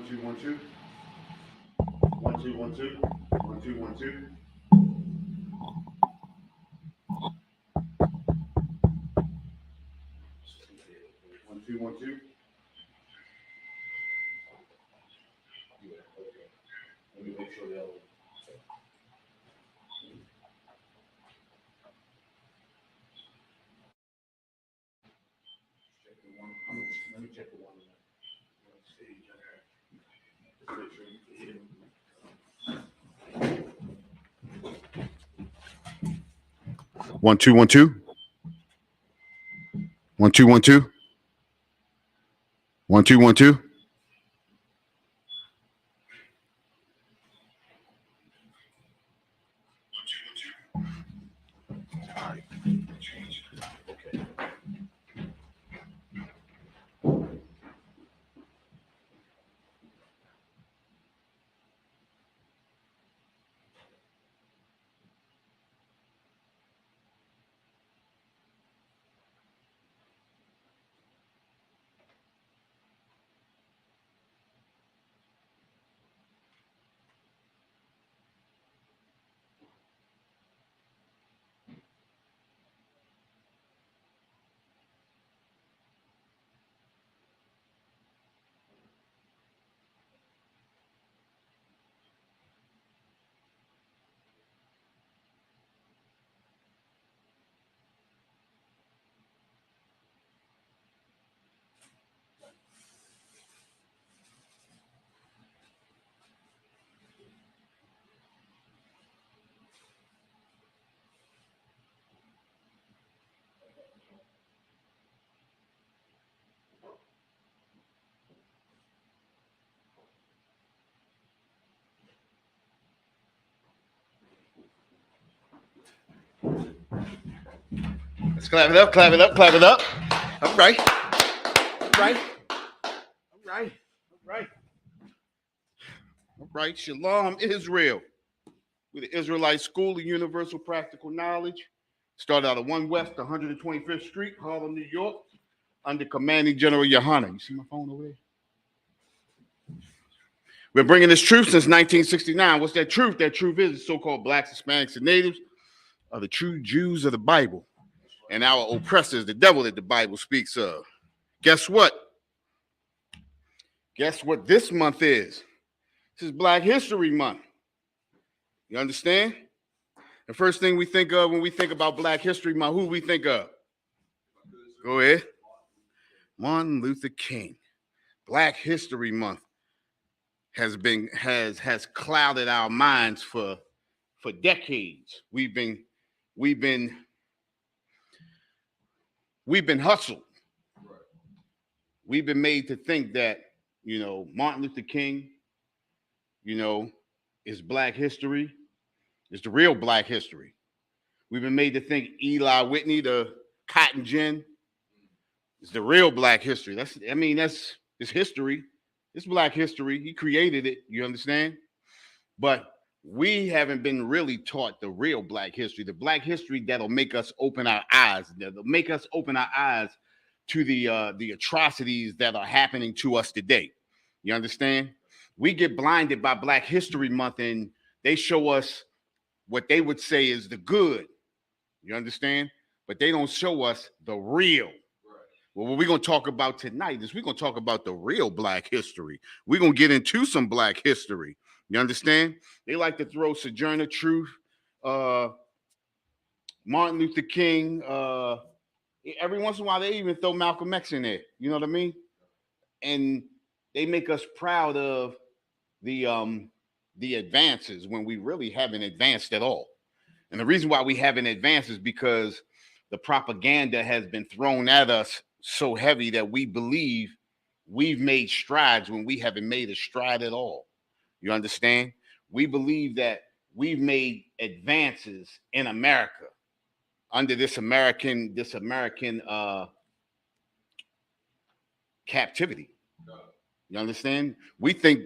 1 2 1 2 1 2 1 2 1 2 1 2 1 2 1 2. Yeah, okay. Let me make sure they'll check the one. Let me check the one. Let's see. Just make sure you can hear me. 1 2 1 2 1 2 1 2 1 2 1 2. Let's clap it up, clap it up, clap it up. All right. All right. All right. All right. All right. Shalom, Israel. We're the Israelite School of Universal Practical Knowledge. Started out at 1 West 125th Street, Harlem, New York, under Commanding General Yohana. You see my phone over there? We're bringing this truth since 1969. What's that truth? That truth is the so-called blacks, Hispanics, and natives are the true Jews of the Bible. And our oppressors, the devil that the Bible speaks of. Guess what? Guess what this month is? This is Black History Month. You understand? The first thing we think of when we think about Black History Month, who we think of? Go ahead. Martin Luther King. Black History Month has clouded our minds for decades. We've been hustled. We've been made to think that, Martin Luther King, is Black history. It's the real Black history. We've been made to think Eli Whitney, the cotton gin, is the real Black history. That's it's history. It's Black history. He created it. You understand? But we haven't been really taught the real Black history, the Black history that'll make us open our eyes, that'll make us open our eyes to the atrocities that are happening to us today. You understand? We get blinded by Black History Month, and they show us what they would say is the good. You understand? But they don't show us the real. Well, what we're going to talk about tonight is we're going to talk about the real Black history. We're going to get into some Black history. You understand? They like to throw Sojourner Truth, Martin Luther King. Every once in a while, they even throw Malcolm X in there. You know what I mean? And they make us proud of the advances when we really haven't advanced at all. And the reason why we haven't advanced is because the propaganda has been thrown at us so heavy that we believe we've made strides when we haven't made a stride at all. You understand? We believe that we've made advances in America under this American captivity. You understand? We think,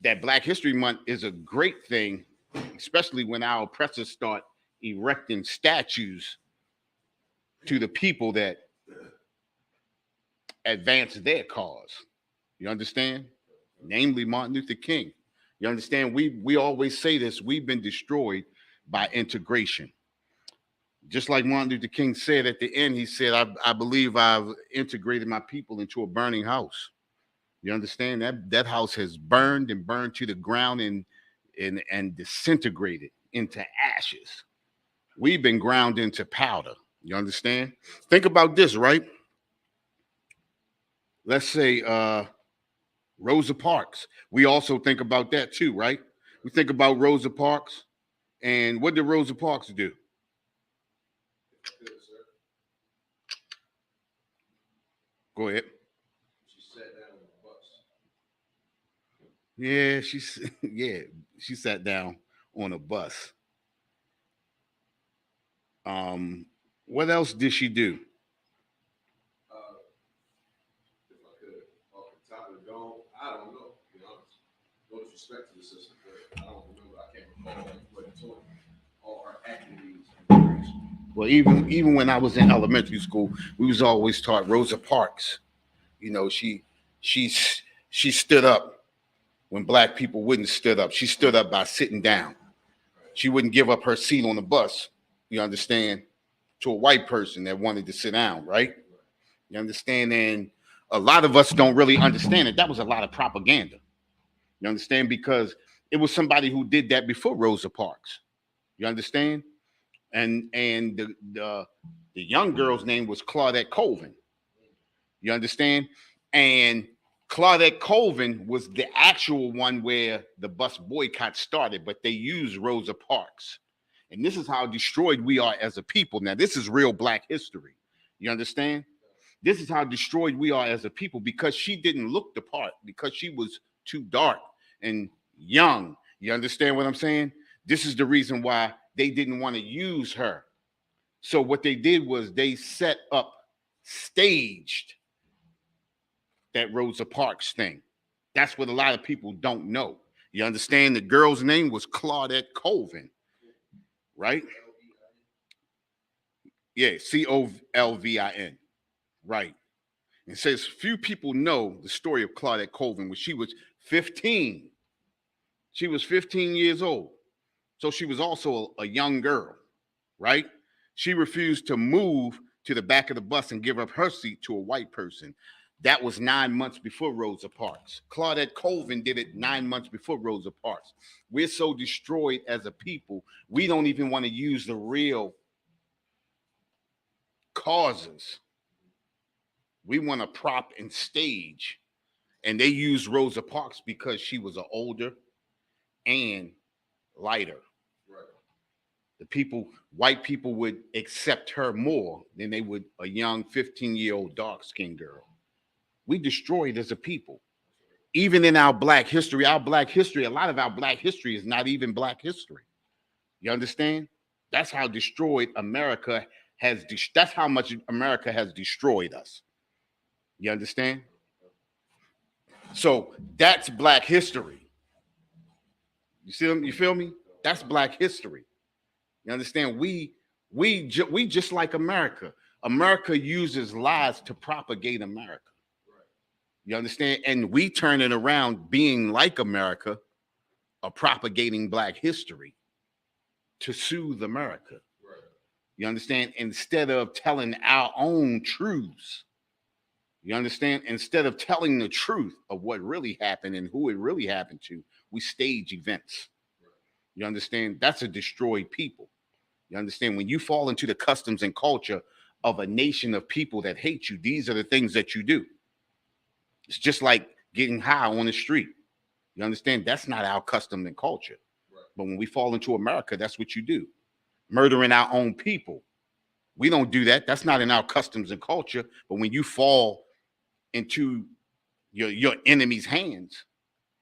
that Black History Month is a great thing, especially when our oppressors start erecting statues to the people that advance their cause. You understand? Namely Martin Luther King. You understand? We always say this, we've been destroyed by integration. Just like Martin Luther King said at the end, he said, I believe I've integrated my people into a burning house. You understand? That house has burned and burned to the ground and disintegrated into ashes. We've been ground into powder. You understand? Think about this, right? Let's say Rosa Parks. We also think about that too, right? We think about Rosa Parks, and what did Rosa Parks do? Go ahead. She sat down on the bus. Yeah, she sat down on a bus. What else did she do? If I could, off the top of the dome, I don't know. To be honest, no disrespect to the system, but I don't remember. I can't recall what it told me. All her activities. Well, even when I was in elementary school, we was always taught Rosa Parks. You know, she she stood up when black people wouldn't stood up. She stood up by sitting down. She wouldn't give up her seat on the bus. You understand? To a white person that wanted to sit down, right? You understand? And a lot of us don't really understand it. That was a lot of propaganda. You understand? Because it was somebody who did that before Rosa Parks. You understand? And the young girl's name was Claudette Colvin. You understand? And Claudette Colvin was the actual one where the bus boycott started, but they used Rosa Parks. And this is how destroyed we are as a people. Now, this is real black history. You understand? This is how destroyed we are as a people because she didn't look the part, because she was too dark and young. You understand what I'm saying? This is the reason why they didn't want to use her. So what they did was they set up, staged that Rosa Parks thing. That's what a lot of people don't know. You understand? The girl's name was Claudette Colvin, right? Yeah, Colvin, right. It says few people know the story of Claudette Colvin when she was 15. She was 15 years old. So she was also a young girl, right? She refused to move to the back of the bus and give up her seat to a white person. That was 9 months before Rosa Parks. Claudette Colvin did it 9 months before Rosa Parks. We're so destroyed as a people, we don't even want to use the real causes. We want to prop and stage. And they used Rosa Parks because she was an older and lighter. Right. The people, white people would accept her more than they would a young 15-year-old dark-skinned girl. We destroyed as a people. Even in our black history, a lot of our black history is not even black history. You understand? That's how destroyed America has, that's how much America has destroyed us. You understand? So that's black history. You see them? You feel me? That's black history. You understand? We just like America. America uses lies to propagate America. You understand? And we turn it around being like America, or propagating black history to soothe America. You understand? Instead of telling our own truths. You understand? Instead of telling the truth of what really happened and who it really happened to, we stage events. You understand? That's a destroyed people. You understand? When you fall into the customs and culture of a nation of people that hate you, these are the things that you do. It's just like getting high on the street. You understand? That's not our custom and culture. Right. But when we fall into America, that's what you do. Murdering our own people. We don't do that. That's not in our customs and culture. But when you fall into your enemy's hands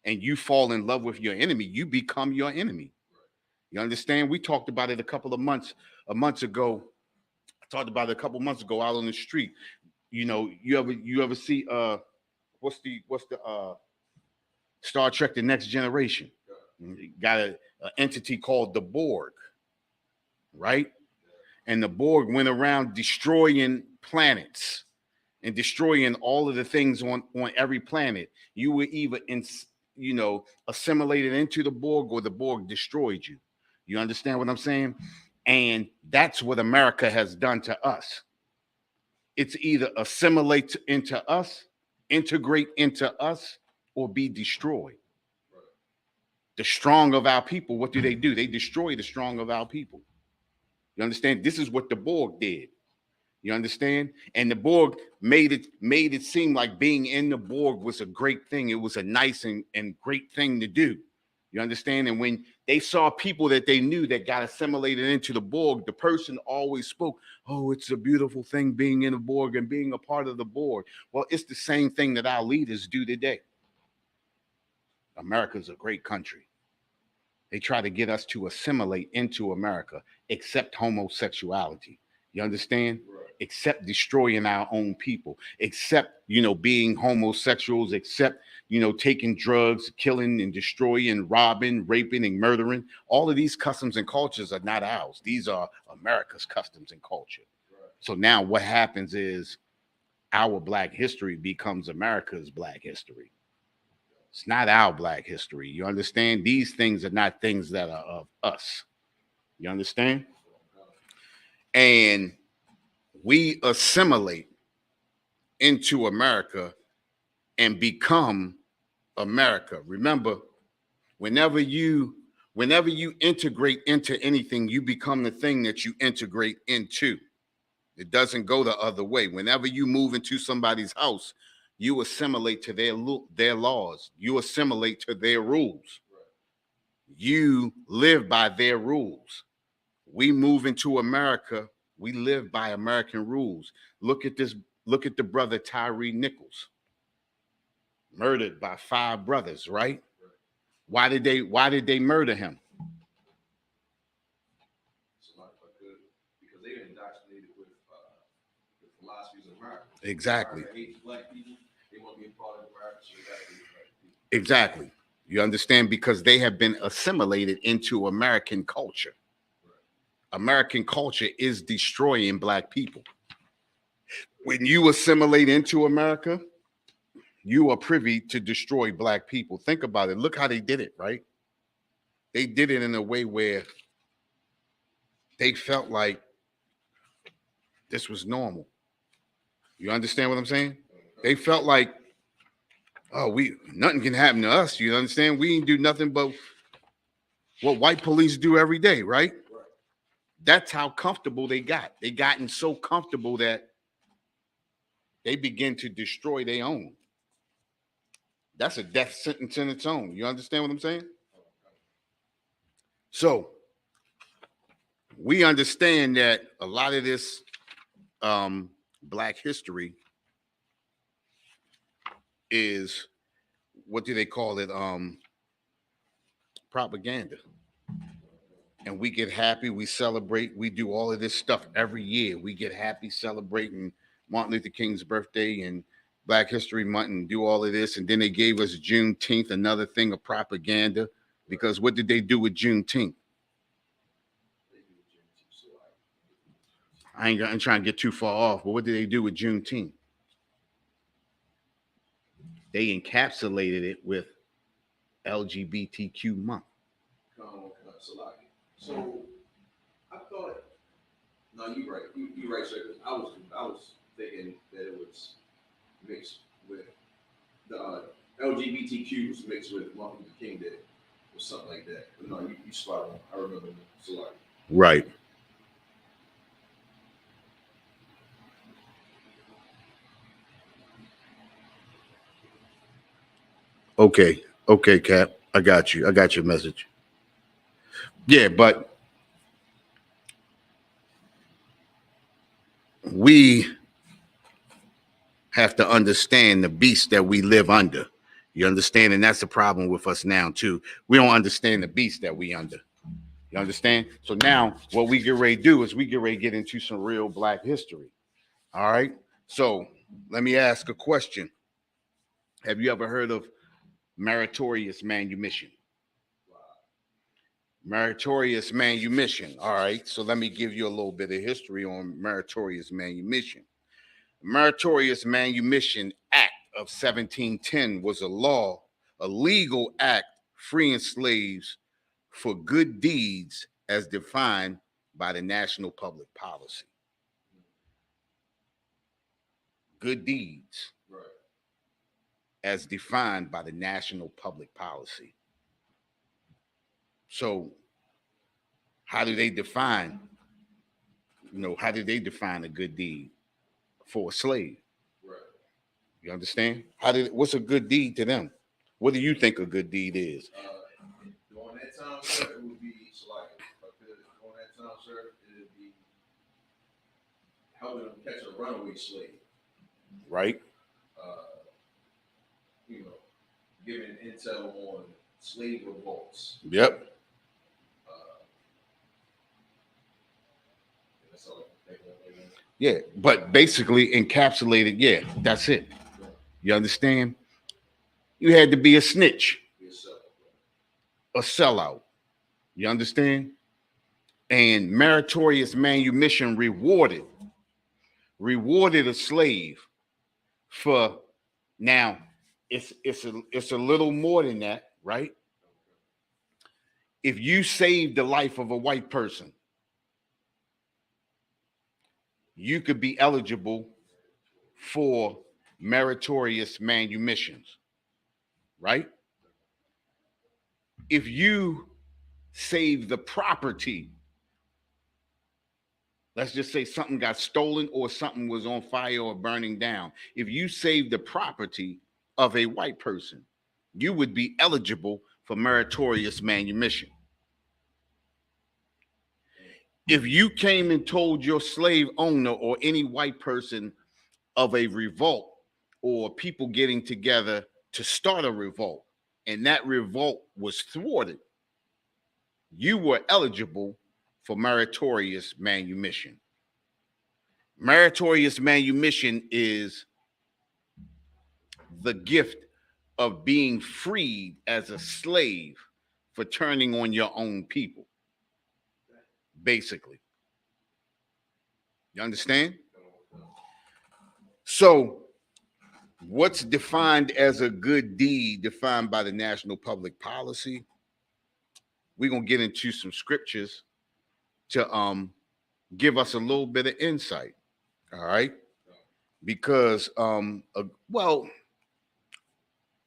and you fall in love with your enemy, you become your enemy. You understand? We talked about it a months ago. I talked about it a couple months ago out on the street. You know, you ever see what's the Star Trek The Next Generation? Got an entity called the Borg, right? And the Borg went around destroying planets and destroying all of the things on every planet, you were either assimilated into the Borg, or the Borg destroyed you. You understand what I'm saying? And that's what America has done to us. It's either assimilate into us, integrate into us, or be destroyed. The strong of our people, what do? They destroy the strong of our people. You understand? This is what the Borg did. You understand? And the Borg made it seem like being in the Borg was a great thing. It was a nice and great thing to do. You understand? And when they saw people that they knew that got assimilated into the Borg, the person always spoke, oh, it's a beautiful thing being in the Borg and being a part of the Borg. Well, it's the same thing that our leaders do today. America's a great country. They try to get us to assimilate into America, accept homosexuality. You understand? Right. Except destroying our own people, except, being homosexuals, except, taking drugs, killing and destroying, robbing, raping, and murdering. All of these customs and cultures are not ours. These are America's customs and culture. Right. So now what happens is our Black history becomes America's Black history. It's not our Black history. You understand? These things are not things that are of us. You understand? And we assimilate into America and become America. Remember, whenever you integrate into anything, you become the thing that you integrate into. It doesn't go the other way. Whenever you move into somebody's house, you assimilate to their laws. You assimilate to their rules. You live by their rules. We move into America. We live by American rules. Look at this. Look at the brother Tyree Nichols, murdered by 5 brothers. Right? Why did they murder him? Because they were indoctrinated with the philosophies of America. Exactly. They hate Black people. They want to be a part of America, so they got to hate Black people. Exactly. You understand? Because they have been assimilated into American culture. American culture is destroying Black people. When you assimilate into America, you are privy to destroy Black people. Think about it. Look how they did it, right? They did it in a way where they felt like this was normal. You understand what I'm saying? They felt like, oh, nothing can happen to us. You understand? We ain't do nothing but what white police do every day, right? That's how comfortable they got. They gotten so comfortable that they begin to destroy their own. That's a death sentence in its own. You understand what I'm saying? So we understand that a lot of this Black history is, what do they call it? Propaganda. And we get happy, we celebrate, we do all of this stuff every year. We get happy celebrating Martin Luther King's birthday and Black History Month and do all of this. And then they gave us Juneteenth, another thing of propaganda. Because what did they do with Juneteenth? I'm trying to get too far off, but what did they do with Juneteenth? They encapsulated it with LGBTQ month. So I thought, no, you're right. You're right, sir. I was thinking that it was mixed with the LGBTQ was mixed with Martin Luther King Day or something like that. But no, you spot on. I remember Salaki. Right. Okay, Cap. I got you. I got your message. Yeah, but we have to understand the beast that we live under. You understand? And that's the problem with us now, too. We don't understand the beast that we under. You understand? So now what we get ready to do is we get ready to get into some real Black history. All right? So let me ask a question. Have you ever heard of meritorious manumission? Meritorious manumission. All right. So let me give you a little bit of history on meritorious manumission. Meritorious Manumission Act of 1710 was a legal act freeing slaves for good deeds as defined by the national public policy. Good deeds as defined by the national public policy. So how do they define, how did they define a good deed for a slave? Right. You understand? What's a good deed to them? What do you think a good deed is? During that time, sir, it would be like, during that time, sir, it would be helping them catch a runaway slave. Right. Giving intel on slave revolts. Yep. That's all I think of. Yeah, but basically encapsulated, yeah, that's it. You understand? You had to be a snitch, a sellout. You understand? And meritorious manumission rewarded a slave for, now it's a little more than that, right? If you saved the life of a white person, you could be eligible for meritorious manumissions, right? If you save the property, let's just say something got stolen or something was on fire or burning down. If you save the property of a white person, you would be eligible for meritorious manumission. If you came and told your slave owner or any white person of a revolt or people getting together to start a revolt, and that revolt was thwarted, you were eligible for meritorious manumission. Meritorious manumission is the gift of being freed as a slave for turning on your own people, basically. You understand? So what's defined as a good deed, defined by the national public policy? We're going to get into some scriptures to give us a little bit of insight. All right. Because, well,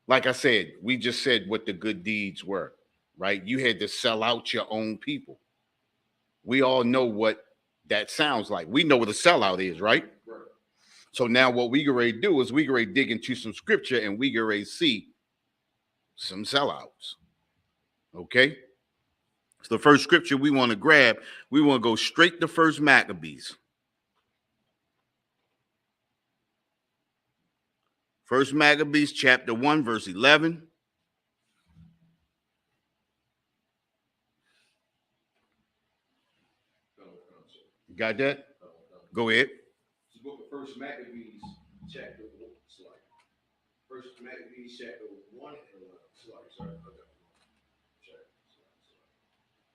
like I said, we just said what the good deeds were, right? You had to sell out your own people. We all know what that sounds like. We know what a sellout is, right? Right. So now what we get ready to do is we get ready to dig into some scripture and we get ready to see some sellouts. Okay? So the first scripture we want to grab, we want to go straight to 1 Maccabees. 1 Maccabees chapter 1, verse 11. Got that? Go ahead. It's the book of 1 Maccabees chapter 1 and 11.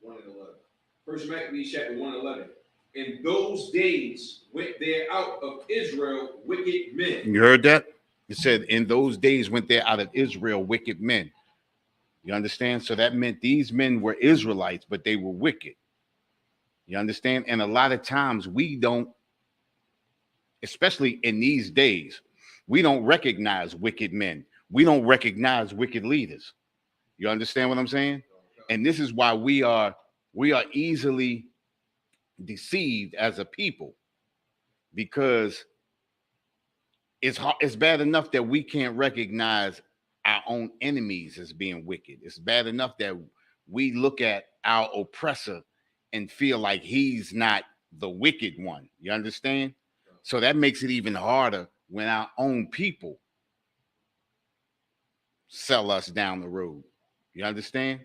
1 and 11. 1 Maccabees chapter 1 and 11. In those days went there out of Israel wicked men. You heard that? It said, in those days went there out of Israel wicked men. You understand? So that meant these men were Israelites, but they were wicked. You understand? And a lot of times we don't, especially in these days, we don't recognize wicked men. We don't recognize wicked leaders. You understand what I'm saying? And this is why we are easily deceived as a people, because it's bad enough that we can't recognize our own enemies as being wicked. It's bad enough that we look at our oppressor and feel like he's not the wicked one. You understand? So that makes it even harder when our own people sell us down the road. You understand?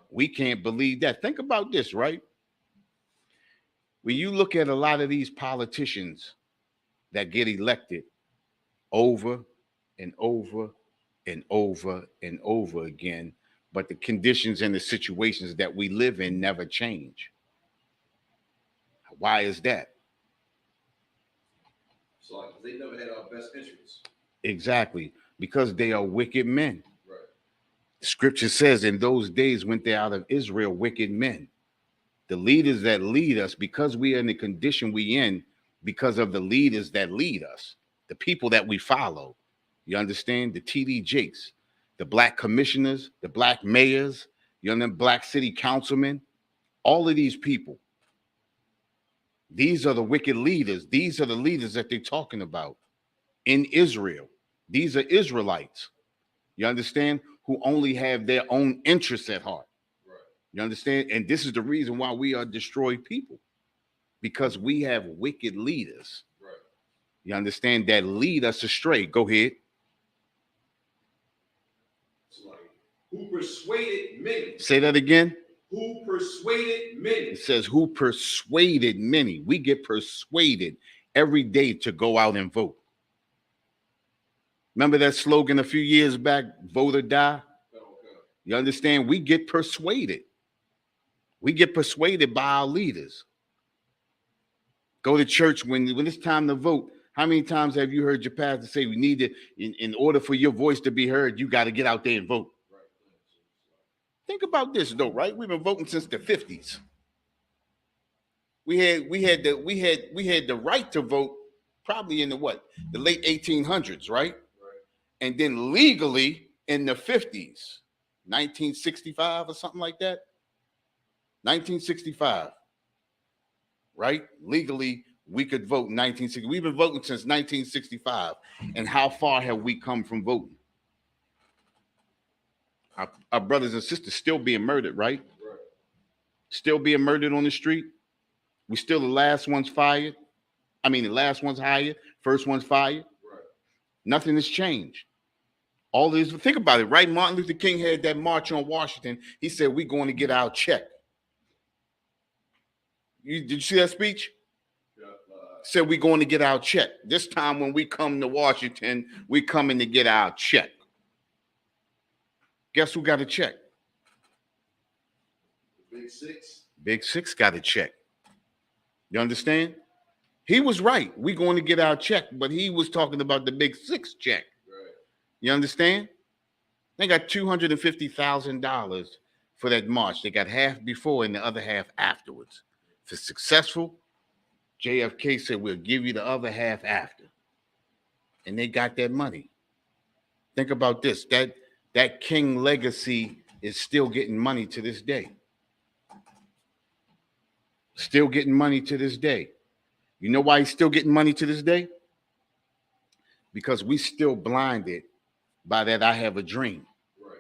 We can't believe that. Think about this, right? When you look at a lot of these politicians that get elected over and over and over and over again, but the conditions and the situations that we live in never change. Why is that? So like, they never had our best interests. Exactly. Because they are wicked men. Right. Scripture says in those days went there out of Israel wicked men. The leaders that lead us, because we are in the condition we in, because of the leaders that lead us, the people that we follow. You understand? The TD Jakes, the black commissioners, the black mayors, you understand, black city councilmen, all of these people. These are the wicked leaders. These are the leaders that they're talking about in Israel. These are Israelites. You understand? Who only have their own interests at heart. Right. You understand? And this is the reason why we are destroyed people, because we have wicked leaders. Right. You understand? That lead us astray. Go ahead. It's like, who persuaded many? Say that again. Who persuaded many? It says, who persuaded many? We get persuaded every day to go out and vote. Remember that slogan a few years back, vote or die? Okay. You understand? We get persuaded. We get persuaded by our leaders. Go to church when it's time to vote. How many times have you heard your pastor say, we need to, in order for your voice to be heard, you got to get out there and vote? Right. Think about this though, right? We've been voting since the 50s. We had the right to vote probably in the late 1800s, right? Right. And then legally in the 50s, 1965 or something like that. 1965, right? Legally, we could vote in 1960. We've been voting since 1965. And how far have we come from voting? Our brothers and sisters still being murdered, right? Right. Still being murdered on the street. We still the last ones fired. I mean, the last one's hired, first one's fired. Right. Nothing has changed. All this, think about it, right? Martin Luther King had that march on Washington. He said, we're going to get our check. Did you see that speech? Yeah, said we're going to get our check. This time when we come to Washington, we coming to get our check. Guess who got a check? Big Six. Big Six got a check. You understand? He was right. We're going to get our check, but he was talking about the Big Six check. Right. You understand? They got $250,000 for that march. They got half before and the other half afterwards. If it's successful, JFK said, we'll give you the other half after. And they got that money. Think about this. That King legacy is still getting money to this day. Still getting money to this day. You know why he's still getting money to this day? Because we still blinded by that I have a dream. Right.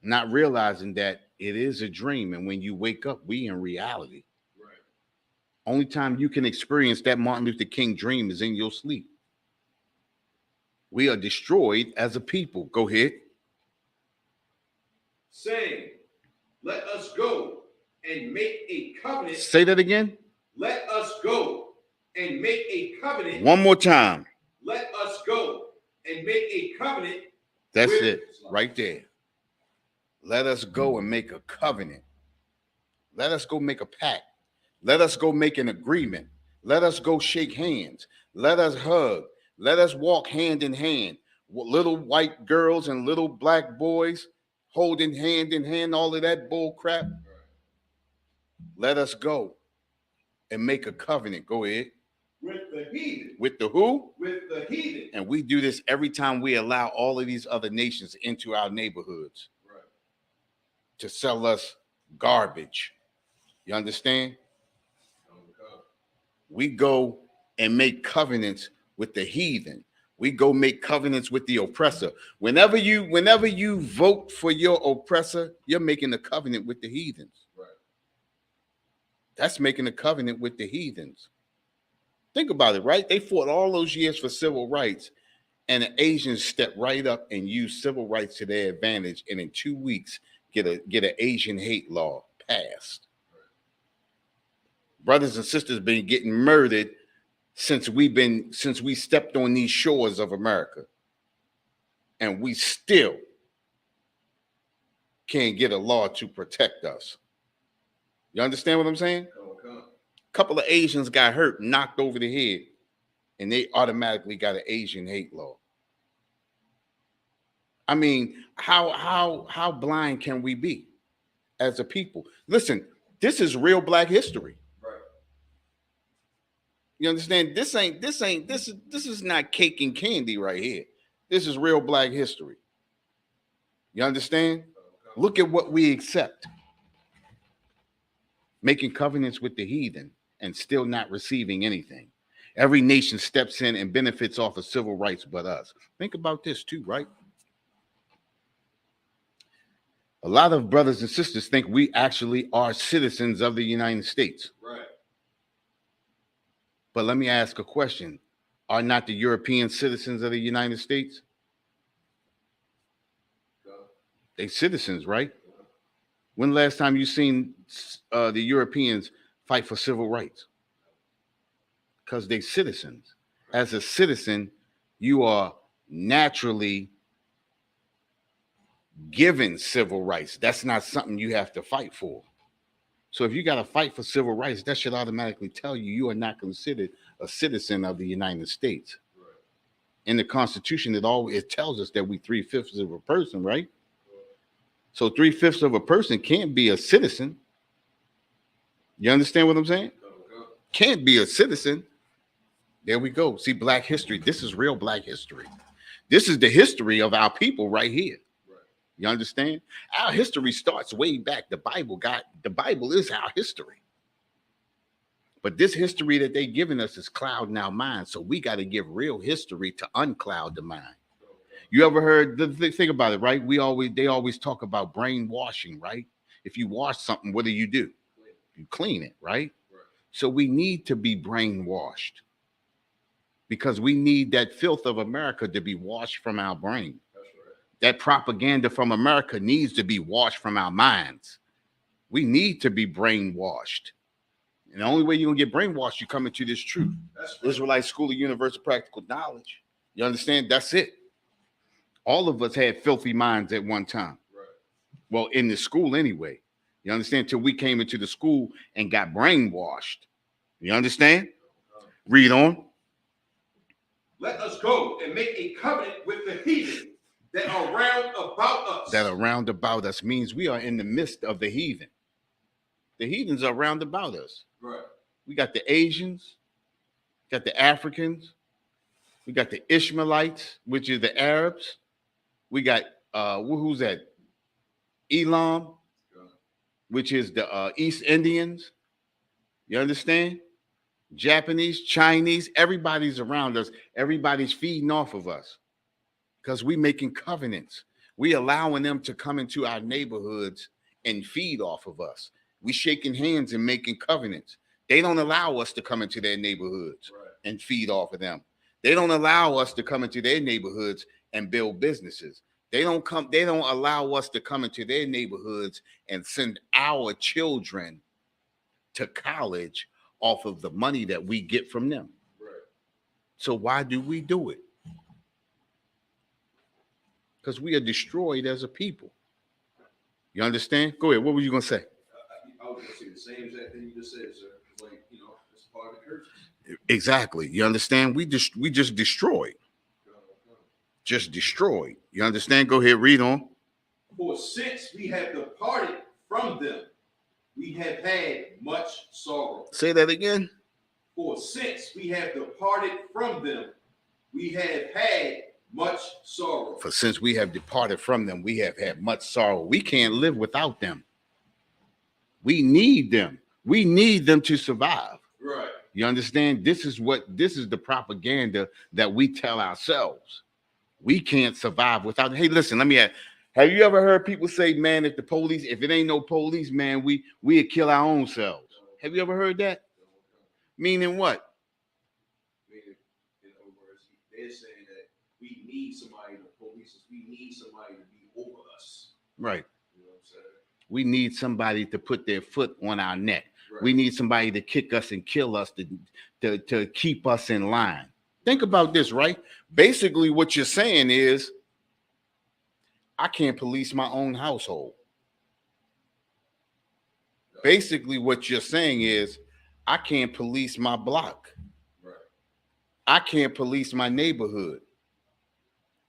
Not realizing that it is a dream. And when you wake up, we in reality. Right. Only time you can experience that Martin Luther King dream is in your sleep. We are destroyed as a people. Go ahead. Saying, let us go and make a covenant. Say that again. Let us go and make a covenant. One more time. Let us go and make a covenant. That's it right there. Let us go and make a covenant. Let us go make a pact. Let us go make an agreement. Let us go shake hands. Let us hug. Let us walk hand in hand. Little white girls and little black boys holding hand in hand, all of that bull crap. Let us go and make a covenant. Go ahead. With the heathen. With the who? With the heathen. And we do this every time we allow all of these other nations into our neighborhoods. Right. To sell us garbage. You understand? We go and make covenants with the heathen. We go make covenants with the oppressor. Whenever you vote for your oppressor, you're making a covenant with the heathens. Right. That's making a covenant with the heathens. Think about it, right? They fought all those years for civil rights, and the Asians stepped right up and used civil rights to their advantage, and in 2 weeks get an Asian hate law passed. Brothers and sisters been getting murdered since we stepped on these shores of America. And we still can't get a law to protect us. You understand what I'm saying? Okay. A couple of Asians got hurt, knocked over the head. and they automatically got an Asian hate law. I mean, how blind can we be as a people? Listen, this is real Black history. Right. You understand? This is not cake and candy right here. This is real Black history. You understand? Look at what we accept. Making covenants with the heathen and still not receiving anything. Every nation steps in and benefits off of civil rights but us. Think about this too, right? A lot of brothers and sisters think we actually are citizens of the United States. Right. But let me ask a question. Are not the European citizens of the United States? They citizens, right? When the last time you seen the Europeans fight for civil rights? Because they citizens. As a citizen, you are naturally given civil rights. That's not something you have to fight for. So if you got to fight for civil rights, that should automatically tell you you are not considered a citizen of the United States. Right. In the Constitution, it tells us that we 3/5 of a person, right? So 3/5 of a person can't be a citizen. You understand what I'm saying? Can't be a citizen. There we go. See, Black history. This is real Black history. This is the history of our people right here. You understand? Our history starts way back. The Bible is our history. But this history that they're giving us is clouding our mind. So we got to give real history to uncloud the mind. You ever heard the thing about it, right? They always talk about brainwashing, right? If you wash something, what do? You clean it, right? So we need to be brainwashed because we need that filth of America to be washed from our brain. That propaganda from America needs to be washed from our minds. We need to be brainwashed. And the only way you're going to get brainwashed, you come into this truth. Israelite School of Universal Practical Knowledge. You understand? That's it. All of us had filthy minds at one time. Right. Well, in the school anyway. You understand? Till we came into the school and got brainwashed. You understand? Read on. Let us go and make a covenant with the heathen that are round about us. That are round about us means we are in the midst of the heathen. The heathens are round about us. Right. We got the Asians, got the Africans, we got the Ishmaelites, which is the Arabs. We got who's that? Elam, which is the East Indians. You understand? Japanese, Chinese, everybody's around us. Everybody's feeding off of us. Because we making covenants. We allowing them to come into our neighborhoods and feed off of us. We shaking hands and making covenants. They don't allow us to come into their neighborhoods and feed off of them. They don't allow us to come into their neighborhoods and build businesses. They don't allow us to come into their neighborhoods and send our children to college off of the money that we get from them. Right. So why do we do it? Because we are destroyed as a people. You understand? Go ahead. What were you going to say? I was going to say the same exact thing you just said, sir. It's like, it's part of the curse. Exactly. You understand? We just destroyed. Just destroyed. You understand? Go ahead. Read on. For since we have departed from them, we have had much sorrow. Say that again. For since we have departed from them, we have had much sorrow. For since we have departed from them, we have had much sorrow. We can't live without them. We need them. We need them to survive. Right. You understand? This is the propaganda that we tell ourselves. We can't survive without. Hey, listen, let me ask. Have you ever heard people say, man, if it ain't no police, man, we'd kill our own selves? Have you ever heard that? Meaning what? Meaning, in other words, they're saying that we need somebody to police us. We need somebody to be over us. Right. You know what I'm saying? We need somebody to put their foot on our neck. Right. We need somebody to kick us and kill us to keep us in line. Think about this, right? Basically, what you're saying is, I can't police my own household. Basically, what you're saying is, I can't police my block. Right. I can't police my neighborhood.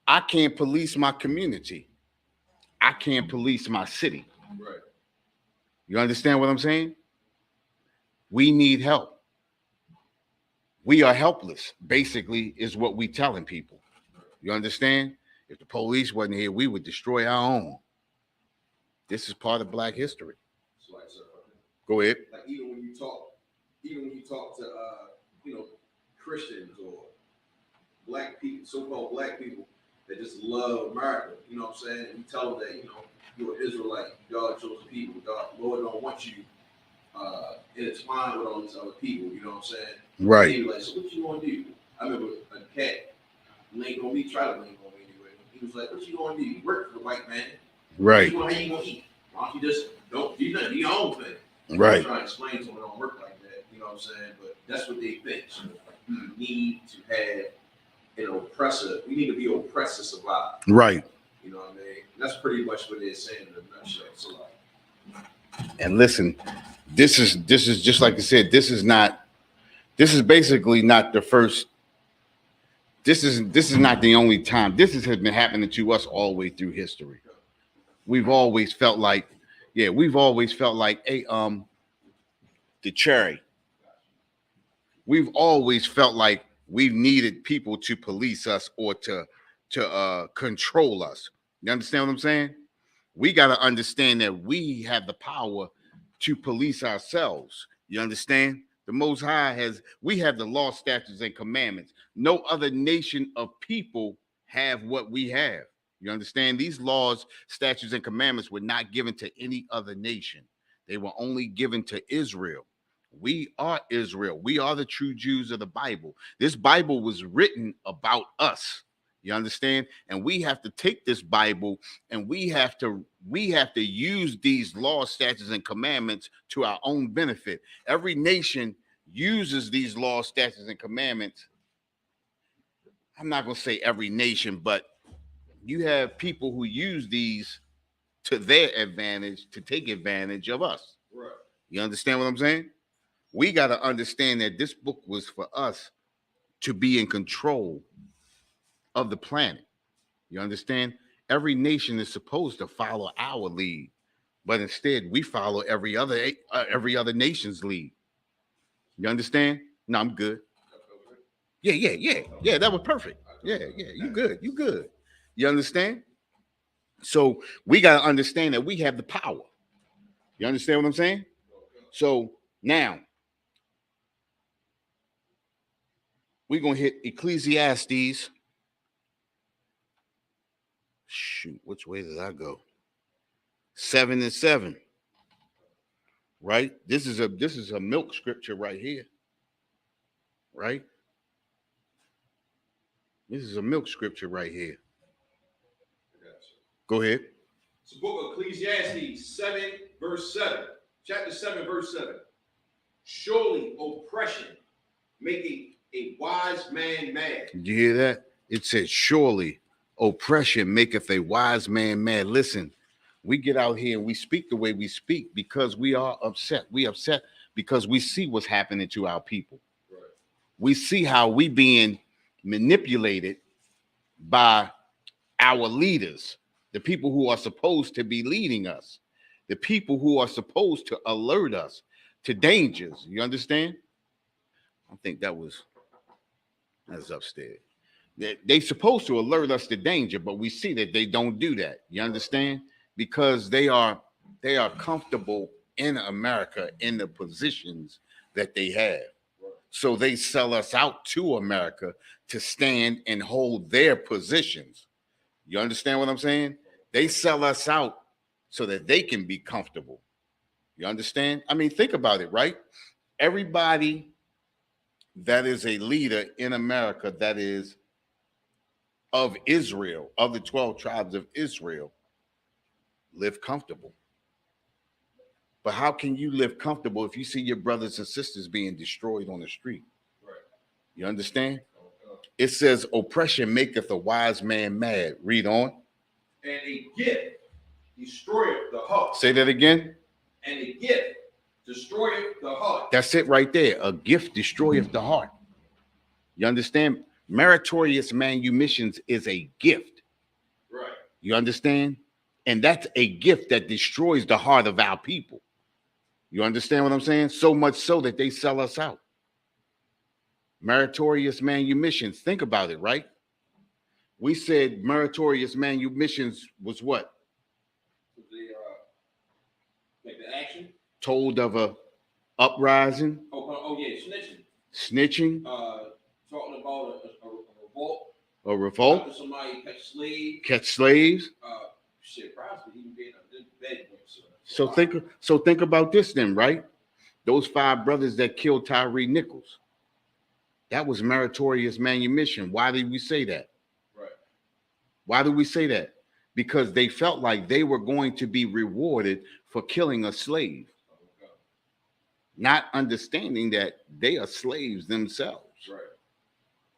I can't police my community. I can't police my city. Right. You understand what I'm saying? We need help. We are helpless, basically, is what we telling people. You understand? If the police wasn't here, we would destroy our own. This is part of Black history. So like, sir, Go ahead. like even when you talk to Christians or black people, so-called black people that just love America, you know what I'm saying? And you tell them that, you're an Israelite, God chosen people, God, Lord don't want you intertwined with all these other people, you know what I'm saying? Right. And like, so what you gonna do? I remember a cat linked on me, tried to link on me anyway. He was like, what you gonna do? Work for the white man. Right. How you gonna eat? Why don't you just don't do nothing, do your own thing? Right. I'm trying to explain to them it don't work like that, you know what I'm saying? But that's what they think. So you need to have an oppressor. We need to be oppressed to survive. Right. You know what I mean? That's pretty much what they're saying in a nutshell. So and listen, this is just like I said, this is basically not the first. This is not the only time. This has been happening to us all the way through history. We've always felt like, hey, the cherry. We've always felt like we've needed people to police us or to control us. You understand what I'm saying? We got to understand that we have the power to police ourselves. You understand? The Most High we have the law, statutes, and commandments. No other nation of people have what we have. You understand? These laws, statutes, and commandments were not given to any other nation. They were only given to Israel. We are Israel. We are the true Jews of the Bible. This Bible was written about us. You understand? And we have to take this Bible and we have to use these laws, statutes, and commandments to our own benefit. Every nation uses these laws, statutes, and commandments. I'm not going to say every nation, but you have people who use these to their advantage, to take advantage of us. right. You understand what I'm saying? We got to understand that this book was for us to be in control of the planet. You understand? Every nation is supposed to follow our lead, but instead we follow every other nation's lead. You understand? No, I'm good. Yeah. That was perfect. Yeah. You good. You understand? So we got to understand that we have the power. You understand what I'm saying? So now we're going to hit Ecclesiastes. Shoot, which way did I go? 7 and 7. Right? This is a milk scripture right here. Right? This is a milk scripture right here. Go ahead. It's the book of Ecclesiastes 7, verse 7. Chapter 7, verse 7. Surely oppression maketh a wise man mad. Did you hear that? It says, surely oppression maketh a wise man mad. Listen, we get out here and we speak the way we speak because we are upset. We upset because we see what's happening to our people. Right. We see how we being manipulated by our leaders, the people who are supposed to be leading us, the people who are supposed to alert us to dangers. You understand? I think that's upstairs. They're supposed to alert us to danger, but we see that they don't do that. You understand? Because they are comfortable in America in the positions that they have. So they sell us out to America to stand and hold their positions. You understand what I'm saying? They sell us out so that they can be comfortable. You understand? I mean, think about it, right? Everybody that is a leader in America that is of Israel, of the 12 tribes of Israel, live comfortable. But how can you live comfortable if you see your brothers and sisters being destroyed on the street? Right. You understand? It says, oppression maketh a wise man mad. Read on. And a gift destroyeth the heart. Say that again. And a gift destroyeth the heart. That's it right there. A gift destroyeth the heart. You understand? Meritorious manumissions is a gift. Right. You understand? And that's a gift that destroys the heart of our people. You understand what I'm saying? So much so that they sell us out. Meritorious manumissions. Think about it, right? We said meritorious manumissions was what? Like the action? Told of a uprising. Oh yeah, snitching. Snitching. Talking about a revolt. A revolt. After somebody catch slaves. Shit, probably even being a bed. So think about this then, right? Those 5 brothers that killed Tyree Nichols. That was meritorious manumission. Why did we say that? Right. Why did we say that? Because they felt like they were going to be rewarded for killing a slave. Not understanding that they are slaves themselves. Right.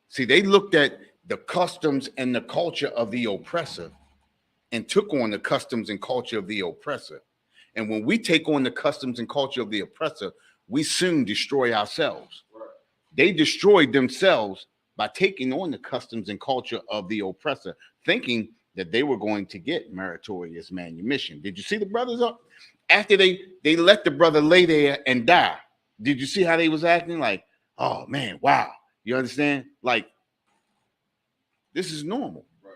See, they looked at the customs and the culture of the oppressor and took on the customs and culture of the oppressor. And when we take on the customs and culture of the oppressor, we soon destroy ourselves. Right. They destroyed themselves by taking on the customs and culture of the oppressor, thinking that they were going to get meritorious manumission. Did you see the brothers up? After they let the brother lay there and die, did you see how they was acting? Like, oh man, wow. You understand? Like, this is normal. Right.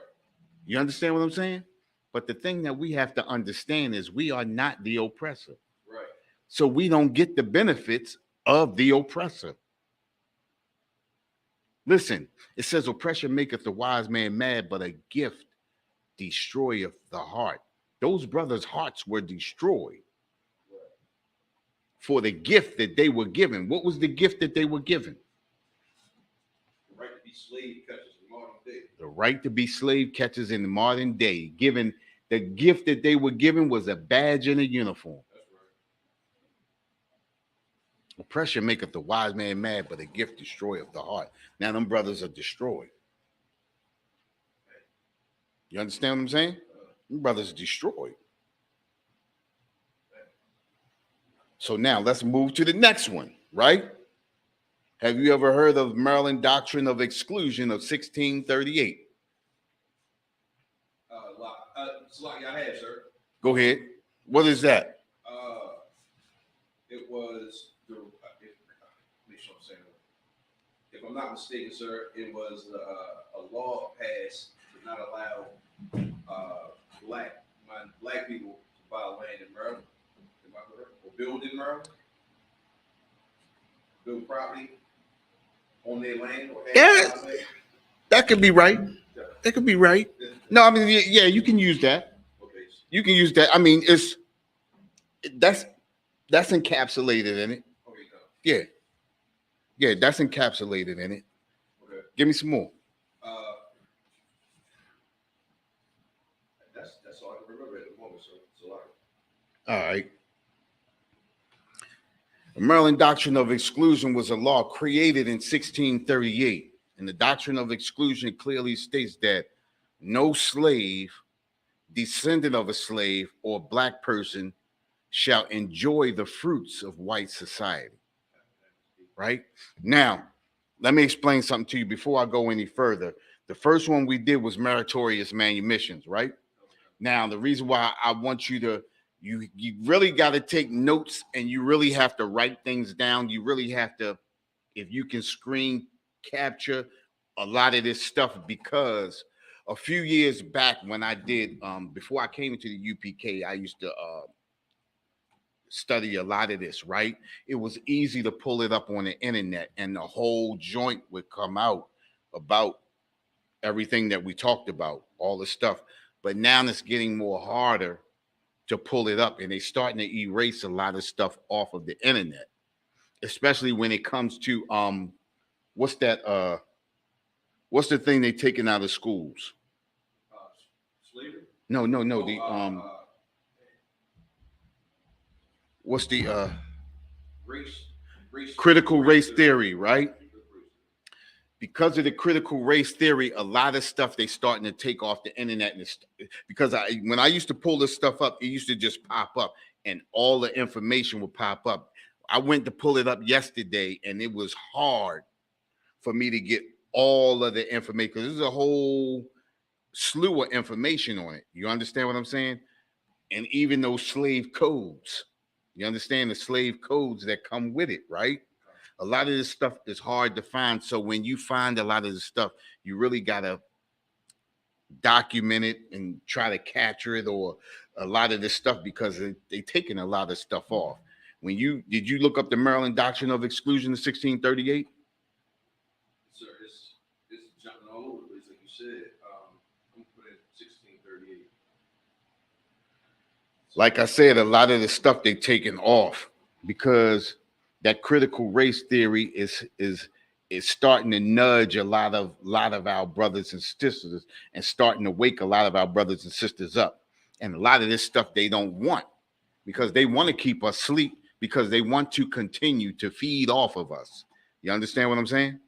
You understand what I'm saying? But the thing that we have to understand is we are not the oppressor. Right. So we don't get the benefits of the oppressor. Listen, it says oppression maketh the wise man mad, but a gift destroyeth the heart. Those brothers' hearts were destroyed for the gift that they were given. What was the gift that they were given? The right to be slave catchers in the modern day. The right to be slave catchers in the modern day. Given the gift that they were given was a badge and a uniform. That's right. Oppression maketh the wise man mad, but a gift destroyeth the heart. Now them brothers are destroyed. You understand what I'm saying? Them brothers are destroyed. So now let's move to the next one, right? Have you ever heard of Maryland Doctrine of Exclusion of 1638? It's like I have, sir. Go ahead. What is that? It was make sure I'm saying it. If I'm not mistaken, sir, it was a law passed to not allow black people to buy land in Maryland. Am I correct? Or build in Maryland? Build property on their land or have land? That could be right. That could be right. No, I mean, yeah, you can use that. Okay. You can use that. I mean, that's encapsulated in it. Okay, no. Yeah. Yeah, that's encapsulated in it. Okay. Give me some more. That's all I can remember at the moment, sir. So all right. The Maryland Doctrine of Exclusion was a law created in 1638. And the Doctrine of Exclusion clearly states that no slave, descendant of a slave, or black person shall enjoy the fruits of white society. Right? Now, let me explain something to you before I go any further. The first one we did was meritorious manumissions, right? Now, the reason why I want you to, you really got to take notes and you really have to write things down. You really have to, if you can screen capture a lot of this stuff, because a few years back when I did, before I came into the UPK, I used to study a lot of this, right? It was easy to pull it up on the internet and the whole joint would come out about everything that we talked about, all the stuff. But now it's getting more harder to pull it up and they're starting to erase a lot of stuff off of the internet, especially when it comes to, what's the thing they taking out of schools? slavery? No. What's the Race critical race theory, right? Because of the critical race theory, a lot of stuff they starting to take off the internet. And because when I used to pull this stuff up, it used to just pop up and all the information would pop up. I went to pull it up yesterday and it was hard for me to get all of the information, because there's a whole slew of information on it. You understand what I'm saying? And even those slave codes, you understand the slave codes that come with it, right? A lot of this stuff is hard to find. So when you find a lot of this stuff, you really got to document it and try to capture it, or a lot of this stuff, because they taking a lot of stuff off. Did you look up the Maryland Doctrine of Exclusion of 1638? Sir, it's jumping all over the place, like you said. I'm putting 1638. Like I said, a lot of the stuff they taking off, because that critical race theory is starting to nudge a lot of our brothers and sisters, and starting to wake a lot of our brothers and sisters up. And a lot of this stuff they don't want, because they want to keep us asleep, because they want to continue to feed off of us. You understand what I'm saying?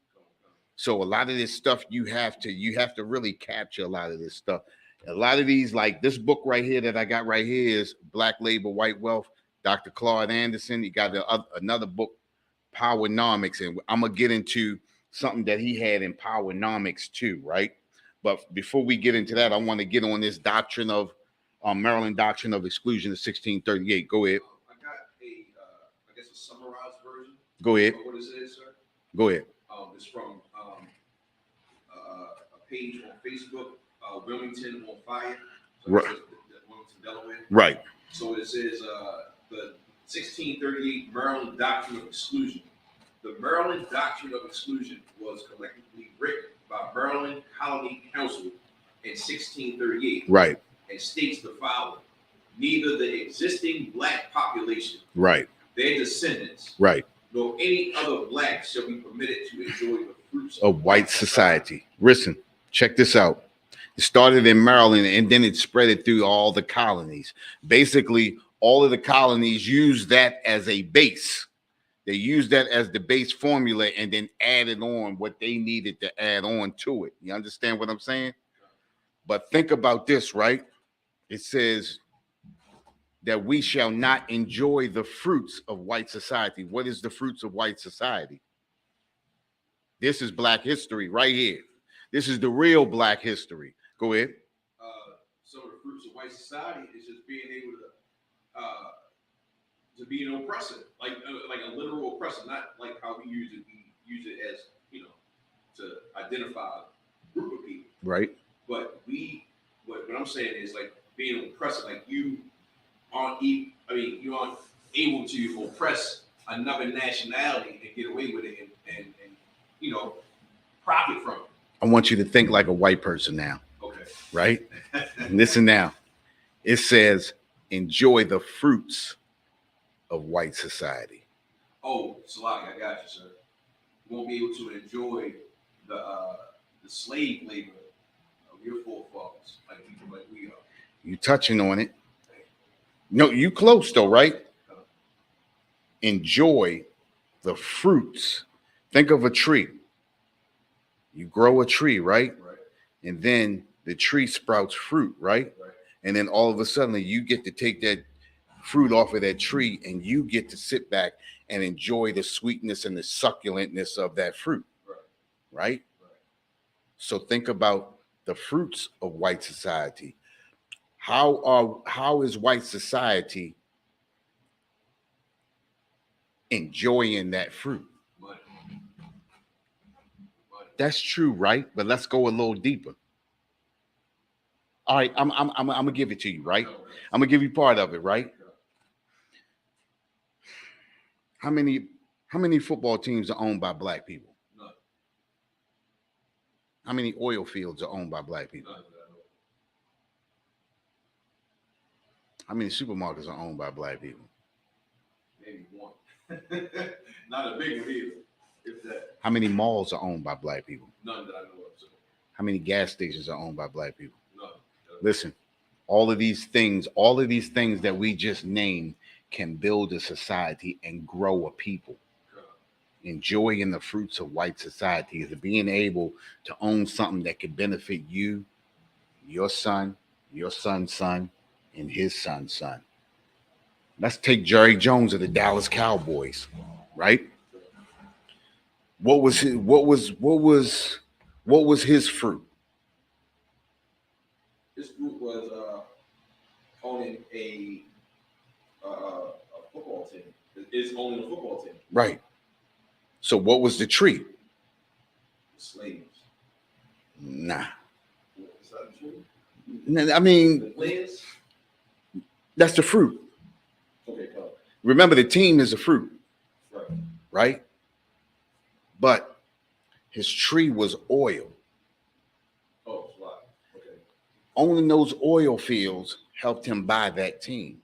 So a lot of this stuff you have to really capture a lot of this stuff. A lot of these, like this book right here that I got right here, is Black Labor, White Wealth, Dr. Claude Anderson. He got another book, Powernomics, and I'm gonna get into something that he had in Powernomics too, right? But before we get into that, I want to get on this doctrine of Maryland Doctrine of Exclusion of 1638. Go ahead. I got I guess a summarized version. Go ahead. What is it, sir? Go ahead. It's from a page on Facebook, Wilmington on Fire. So Right. Wilmington, Delaware. Right. So it says the 1638 Maryland Doctrine of Exclusion. The Maryland Doctrine of Exclusion was collectively written by Maryland Colony Council in 1638. Right. And states the following: neither the existing black population, Right. their descendants, Right. nor any other blacks shall be permitted to enjoy the fruits Of white society. Listen, check this out. It started in Maryland, and then it spread it through all the colonies. Basically, all of the colonies used that as a base. They used that as the base formula, and then added on what they needed to add on to it. You understand what I'm saying? But think about this, right? It says that we shall not enjoy the fruits of white society. What is the fruits of white society? This is Black history right here. This is the real Black history. Go ahead. Some of the fruits of white society is just being able to be an oppressor, like a literal oppressor, not like how we use it as, to identify a group of people. Right. But what I'm saying is, like, being an oppressor, like you aren't able to oppress another nationality and get away with it and profit from it. I want you to think like a white person now. Okay. Right? Listen now. It says, enjoy the fruits of white society. Oh, Salaki, I got you, sir. You won't be able to enjoy the slave labor of your forefathers, like people like we are. You touching on it. No, you close though, right? Enjoy the fruits. Think of a tree. You grow a tree, right? Right. And then the tree sprouts fruit, right? Right. And then all of a sudden you get to take that fruit off of that tree, and you get to sit back and enjoy the sweetness and the succulentness of that fruit. Right? So think about the fruits of white society. How is white society enjoying that fruit? Money. That's true, right? But let's go a little deeper. All right, I'm gonna give it to you, right? I'm gonna give you part of it, right? How many football teams are owned by black people? None. How many oil fields are owned by black people? None. How many supermarkets are owned by black people? Maybe one. Not a big one either. If that. How many malls are owned by black people? None that I know of. So. How many gas stations are owned by black people? None. Listen, all of these things that we just named can build a society and grow a people. Enjoying the fruits of white society is being able to own something that could benefit you, your son, your son's son, and his son's son. Let's take Jerry Jones of the Dallas Cowboys, right? What was What was his fruit? His fruit was owning a football team. It's owning a football team. Right. So what was the tree? The slaves. Nah. Is that true? I mean, The players? that's the fruit. Okay, come on. Remember, the team is a fruit, Right. right? But his tree was oil. Oh, wow. Okay. Owning those oil fields helped him buy that team.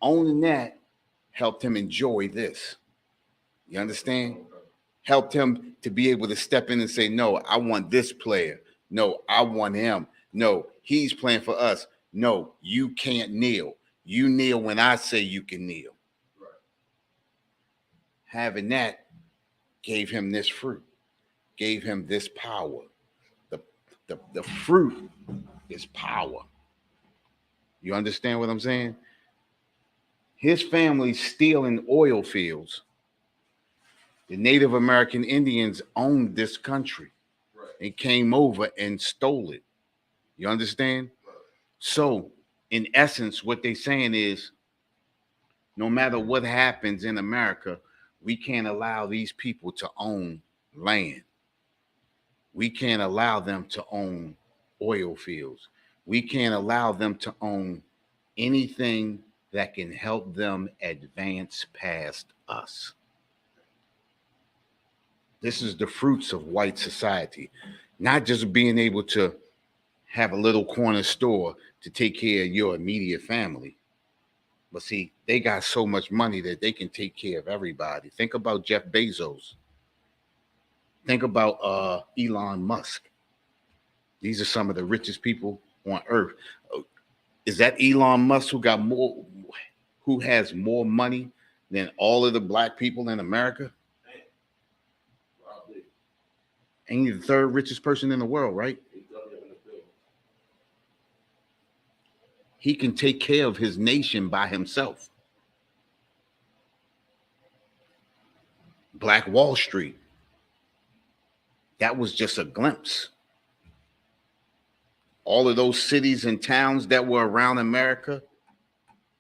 Owning that helped him enjoy this. You understand? Okay. Helped him to be able to step in and say, no, I want this player. No, I want him. No, he's playing for us. No, you can't kneel. You kneel when I say you can kneel. Right. Having that gave him this fruit, gave him this power. The fruit is power. You understand what I'm saying? His family stealing oil fields. The Native American Indians owned this country. Right. And came over and stole it. You understand? Right. So, in essence, what they're saying is, no matter what happens in America, we can't allow these people to own land. We can't allow them to own oil fields. We can't allow them to own anything that can help them advance past us. This is the fruits of white society, not just being able to have a little corner store to take care of your immediate family. But see, they got so much money that they can take care of everybody. Think about Jeff Bezos. Think about Elon Musk. These are some of the richest people on earth. Is that Elon Musk who has more money than all of the black people in America? Ain't he the third richest person in the world, right? He can take care of his nation by himself. Black Wall Street. That was just a glimpse. All of those cities and towns that were around America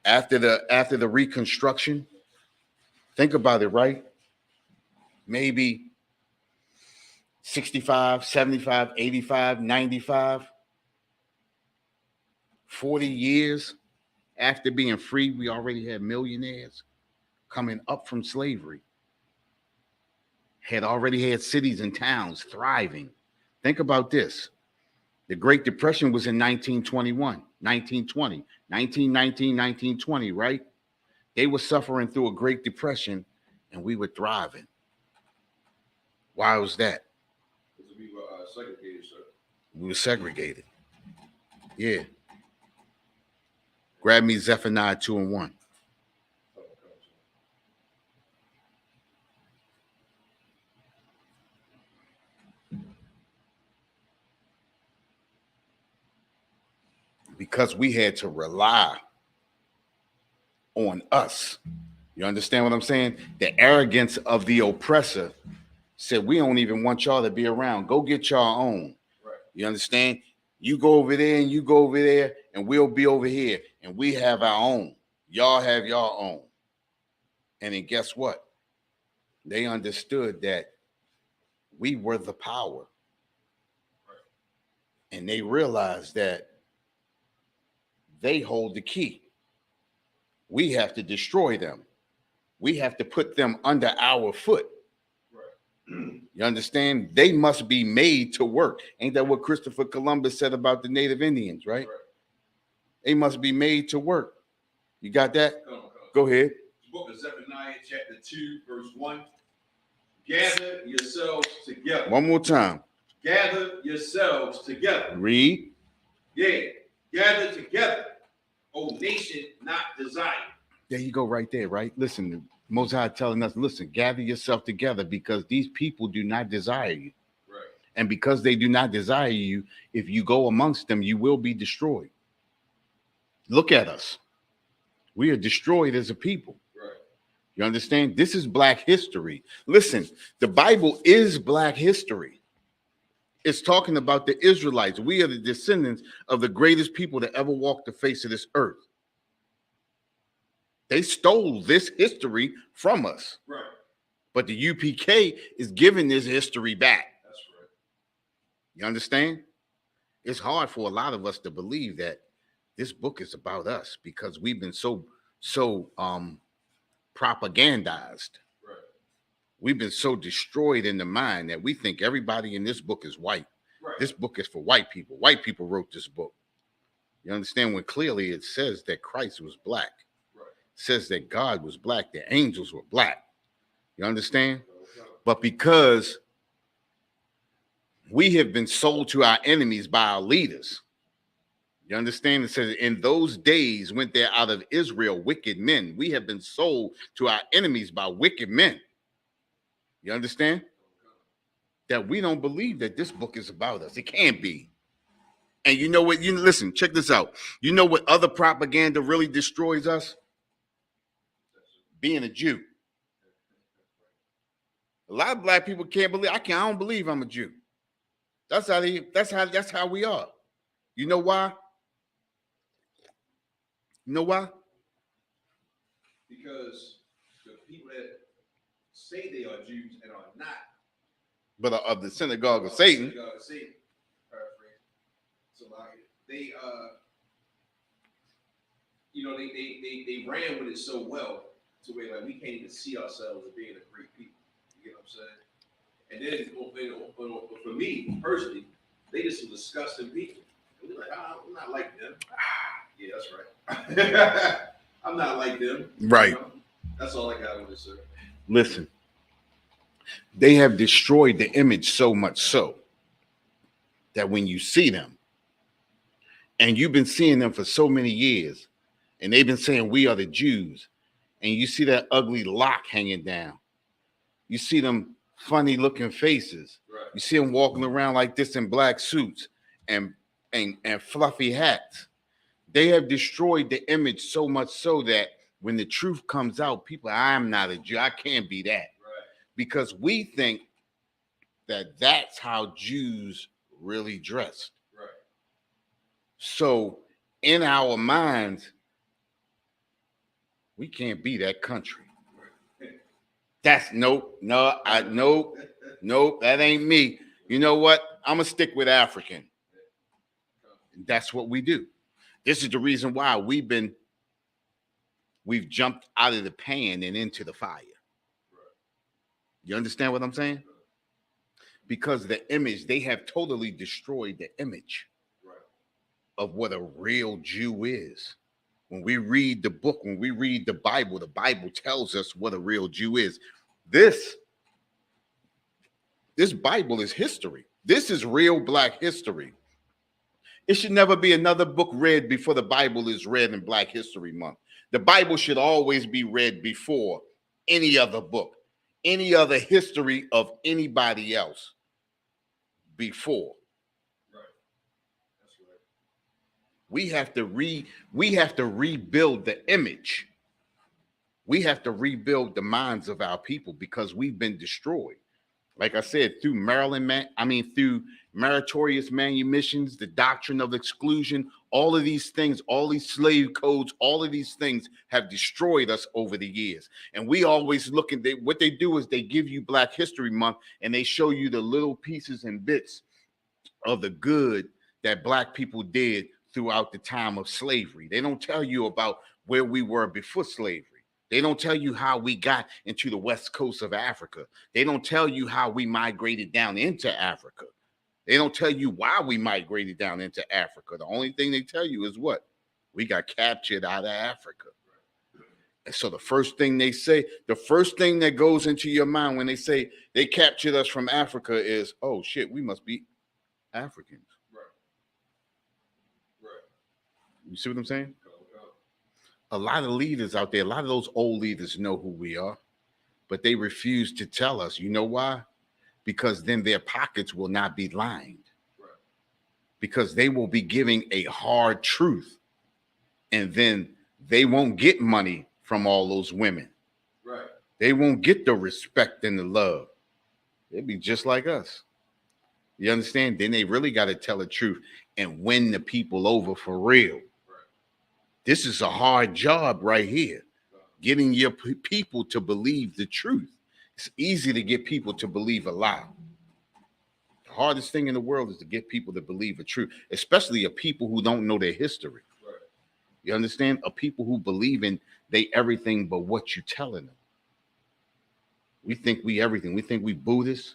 after the Reconstruction. Think about it, right? Maybe 65, 75, 85, 95, 40 years after being free, we already had millionaires coming up from slavery. Had already had cities and towns thriving. Think about this. The Great Depression was in 1921, 1920, 1919, 1920, right? They were suffering through a Great Depression and we were thriving. Why was that? Because we were segregated, sir. We were segregated. Yeah. Grab me Zephaniah 2:1. Because we had to rely on us. You understand what I'm saying? The arrogance of the oppressor said, we don't even want y'all to be around. Go get y'all own. Right. You understand? You go over there and you go over there and we'll be over here and we have our own. Y'all have your own. And then guess what? They understood that we were the power. Right. And they realized that they hold the key. We have to destroy them. We have to put them under our foot. Right. You understand? They must be made to work. Ain't that what Christopher Columbus said about the Native Indians, right? Right. They must be made to work. You got that? Come on. Go ahead. Book of Zephaniah, chapter 2, verse 1. Gather yourselves together. One more time. Gather yourselves together. Read. Yeah. Gather together, O nation not desired. There you go right there, right? Listen, Most High telling us, listen, gather yourself together because these people do not desire you. Right. And because they do not desire you, if you go amongst them, you will be destroyed. Look at us. We are destroyed as a people. Right. You understand? This is Black history. Listen, the Bible is Black history. It's talking about the Israelites. We are the descendants of the greatest people that ever walked the face of this earth. They stole this history from us. Right. But the UPK is giving this history back. That's right. You understand? It's hard for a lot of us to believe that this book is about us because we've been so propagandized. Right. We've been so destroyed in the mind that we think everybody in this book is white. Right. This book is for white people. White people wrote this book. You understand? When clearly it says that Christ was black. Right. It says that God was black. The angels were black. You understand? But because we have been sold to our enemies by our leaders. You understand? It says, in those days went there out of Israel wicked men. We have been sold to our enemies by wicked men. You understand? That we don't believe that this book is about us. It can't be. And you know what? You listen, check this out. You know what other propaganda really destroys us? Being a Jew. A lot of black people can't believe. I don't believe I'm a Jew. That's how we are. You know why? You know why? Because the people that say they are Jews and are not, but of the synagogue of Satan. Synagogue of Satan, paraphrase. So like they they ran with it so well to where like we can't even see ourselves as being a great people. You get what I'm saying? And then for me personally, they just some disgusting people. And we're like, I'm not like them. Yeah, that's right. I'm not like them. Right. You know? That's all I got on this, sir. Listen, they have destroyed the image so much so that when you see them, and you've been seeing them for so many years, and they've been saying we are the Jews, and you see that ugly lock hanging down, you see them funny looking faces, Right. You see them walking around like this in black suits and fluffy hats. They have destroyed the image so much so that when the truth comes out, people, I'm not a Jew. I can't be that. Right. Because we think that that's how Jews really dressed. Right. So in our minds, we can't be that country. That's nope, that ain't me. You know what? I'm gonna stick with African. That's what we do. This is the reason why we've jumped out of the pan and into the fire. You understand what I'm saying? Because the image, they have totally destroyed the image of what a real Jew is. When we read the book, when we read the Bible tells us what a real Jew is. This Bible is history. This is real Black history. It should never be another book read before the Bible is read in Black History Month. The Bible should always be read before any other book, any other history of anybody else before. Right. That's right. We have to rebuild the image. We have to rebuild the minds of our people because we've been destroyed. Like I said, through through meritorious manumissions, the doctrine of exclusion, all of these things, all these slave codes, all of these things have destroyed us over the years. And we always look at what they do is they give you Black History Month and they show you the little pieces and bits of the good that Black people did throughout the time of slavery. They don't tell you about where we were before slavery. They don't tell you how we got into the west coast of Africa. They don't tell you how we migrated down into Africa. They don't tell you why we migrated down into Africa. The only thing they tell you is what? We got captured out of Africa. And so the first thing they say, the first thing that goes into your mind when they say they captured us from Africa is, oh shit, we must be Africans. Right. You see what I'm saying? A lot of leaders out there, a lot of those old leaders know who we are, but they refuse to tell us. You know why? Because then their pockets will not be lined. Right. Because they will be giving a hard truth. And then they won't get money from all those women. Right. They won't get the respect and the love. They'll be just like us. You understand? Then they really got to tell the truth and win the people over for real. This is a hard job right here. Getting your people to believe the truth. It's easy to get people to believe a lie. The hardest thing in the world is to get people to believe the truth, especially a people who don't know their history. You understand? A people who believe in they everything but what you telling them. We think we everything. We think we Buddhists.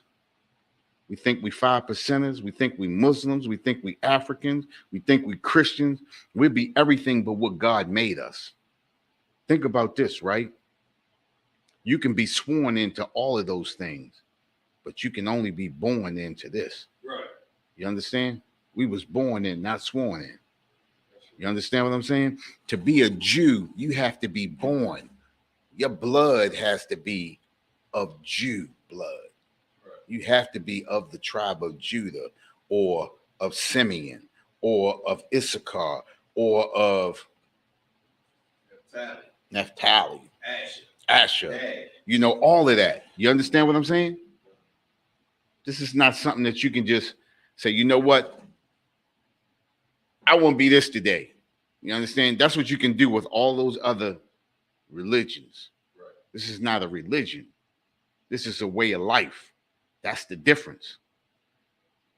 We think we 5%ers. We think we Muslims. We think we Africans. We think we Christians. We'll be everything but what God made us. Think about this, right? You can be sworn into all of those things, but you can only be born into this. Right. You understand? We was born in, not sworn in. You understand what I'm saying? To be a Jew, you have to be born. Your blood has to be of Jew blood. You have to be of the tribe of Judah or of Simeon or of Issachar or of Naphtali, Asher. You know, all of that. You understand what I'm saying? This is not something that you can just say, you know what? I won't be this today. You understand? That's what you can do with all those other religions. Right. This is not a religion. This is a way of life. That's the difference.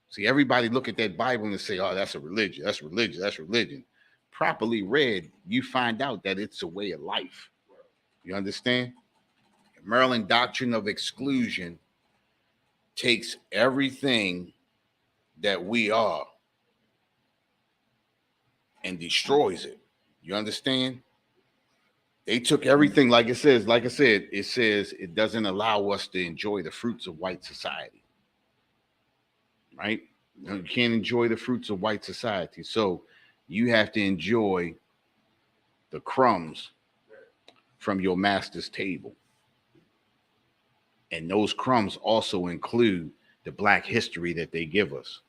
See, everybody look at that Bible and say, oh, that's a religion. That's religion. That's religion. Properly read, you find out that it's a way of life. You understand? The Maryland doctrine of exclusion takes everything that we are and destroys it. You understand? They took everything, like I said, it says it doesn't allow us to enjoy the fruits of white society. Right? You can't enjoy the fruits of white society. So you have to enjoy the crumbs from your master's table. And those crumbs also include the Black history that they give us.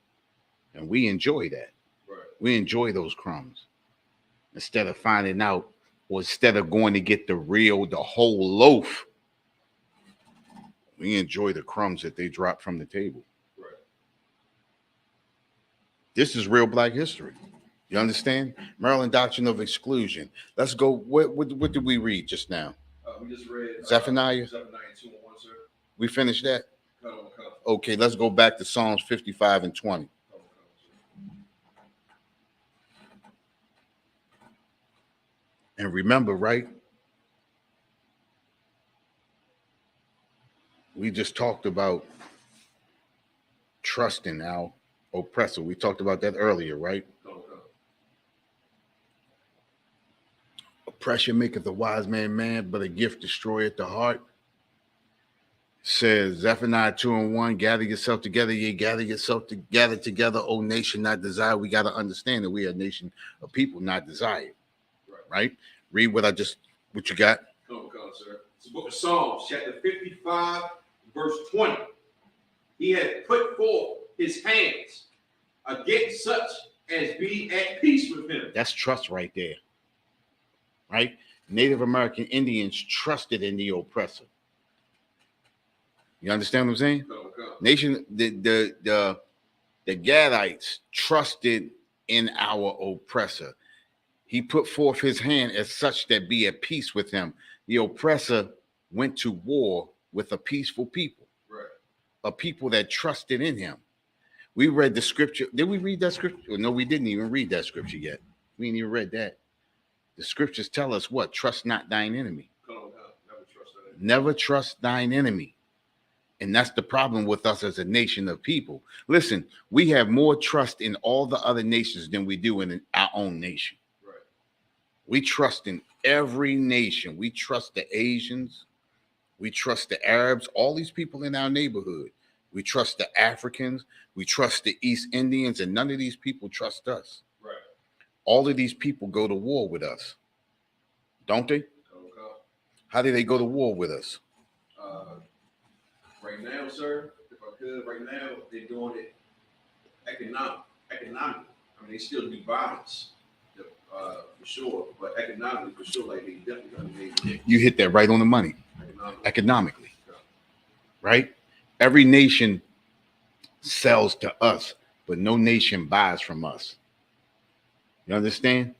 And we enjoy that. Right. We enjoy those crumbs. Instead of finding out, or instead of going to get the whole loaf, we enjoy the crumbs that they drop from the table. Right. This is real Black history. You understand? Maryland doctrine of exclusion. Let's go. What did we read just now? We just read Zephaniah. Zephaniah 2:1, sir. We finished that? No. Okay, let's go back to Psalms 55 and 20. And remember, right? We just talked about trusting our oppressor. We talked about that earlier, right? Oppression maketh the wise man mad, but a gift destroyeth the heart. Says Zephaniah 2:1, gather yourself together, gather together, O nation not desired. We got to understand that we are a nation of people not desired. Right? Read what you got. Come, sir. It's the book of Psalms, chapter 55, verse 20. He had put forth his hands against such as be at peace with him. That's trust right there. Right? Native American Indians trusted in the oppressor. You understand what I'm saying? Nation, the Gadites trusted in our oppressor. He put forth his hand as such that be at peace with him. The oppressor went to war with a peaceful people, right? A people that trusted in him. We read the scripture. Did we read that scripture? No, we didn't even read that scripture yet. We ain't even read that. The scriptures tell us what? Trust not thine enemy. Never trust thine enemy. And that's the problem with us as a nation of people. Listen, we have more trust in all the other nations than we do in our own nation. Right. We trust in every nation. We trust the Asians. We trust the Arabs, all these people in our neighborhood. We trust the Africans. We trust the East Indians, and none of these people trust us. Right. All of these people go to war with us, don't they? Okay. How do they go to war with us? Right now, sir, if I could, right now, they're doing it economically. I mean, they still do violence, for sure, but economically, for sure, like they definitely gonna. You hit that right on the money. Economically. Right? Every nation sells to us, but no nation buys from us. You understand?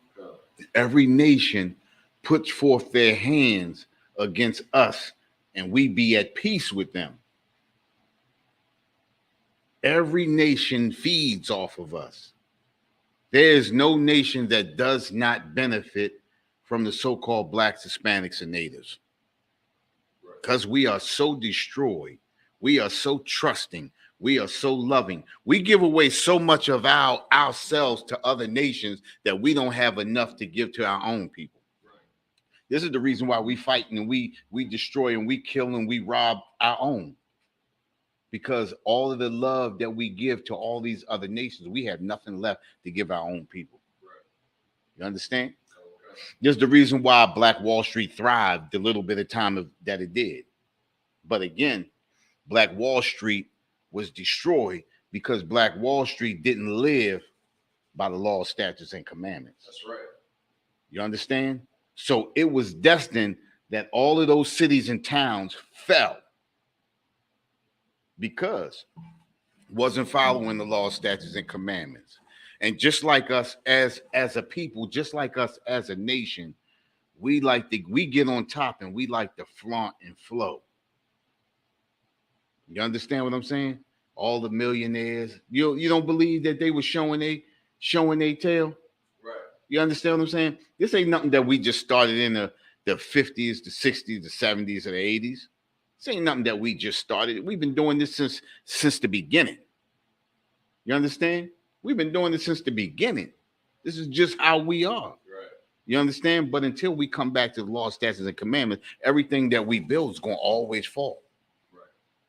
Every nation puts forth their hands against us, and we be at peace with them. Every nation feeds off of us. There is no nation that does not benefit from the so-called blacks, Hispanics, and natives. Because we are so destroyed. We are so trusting. We are so loving. We give away so much of ourselves to other nations that we don't have enough to give to our own people. This is the reason why we fight and we destroy and we kill and we rob our own. Because all of the love that we give to all these other nations, we have nothing left to give our own people. You understand? This is the reason why Black Wall Street thrived the little bit of time that it did. But again, Black Wall Street was destroyed because Black Wall Street didn't live by the law, statutes, and commandments. That's right. You understand? So it was destined that all of those cities and towns fell because wasn't following the law, statutes, and commandments. And just like us as a people, just like us as a nation, we get on top and we like to flaunt and flow. You understand what I'm saying? All the millionaires. You don't believe that they were showing their tail? Right. You understand what I'm saying? This ain't nothing that we just started in the 50s, the 60s, the 70s, or the 80s. This ain't nothing that we just started. We've been doing this since the beginning. You understand? We've been doing this since the beginning. This is just how we are. Right. You understand? But until we come back to the law, statutes, and commandments, everything that we build is going to always fall. Right.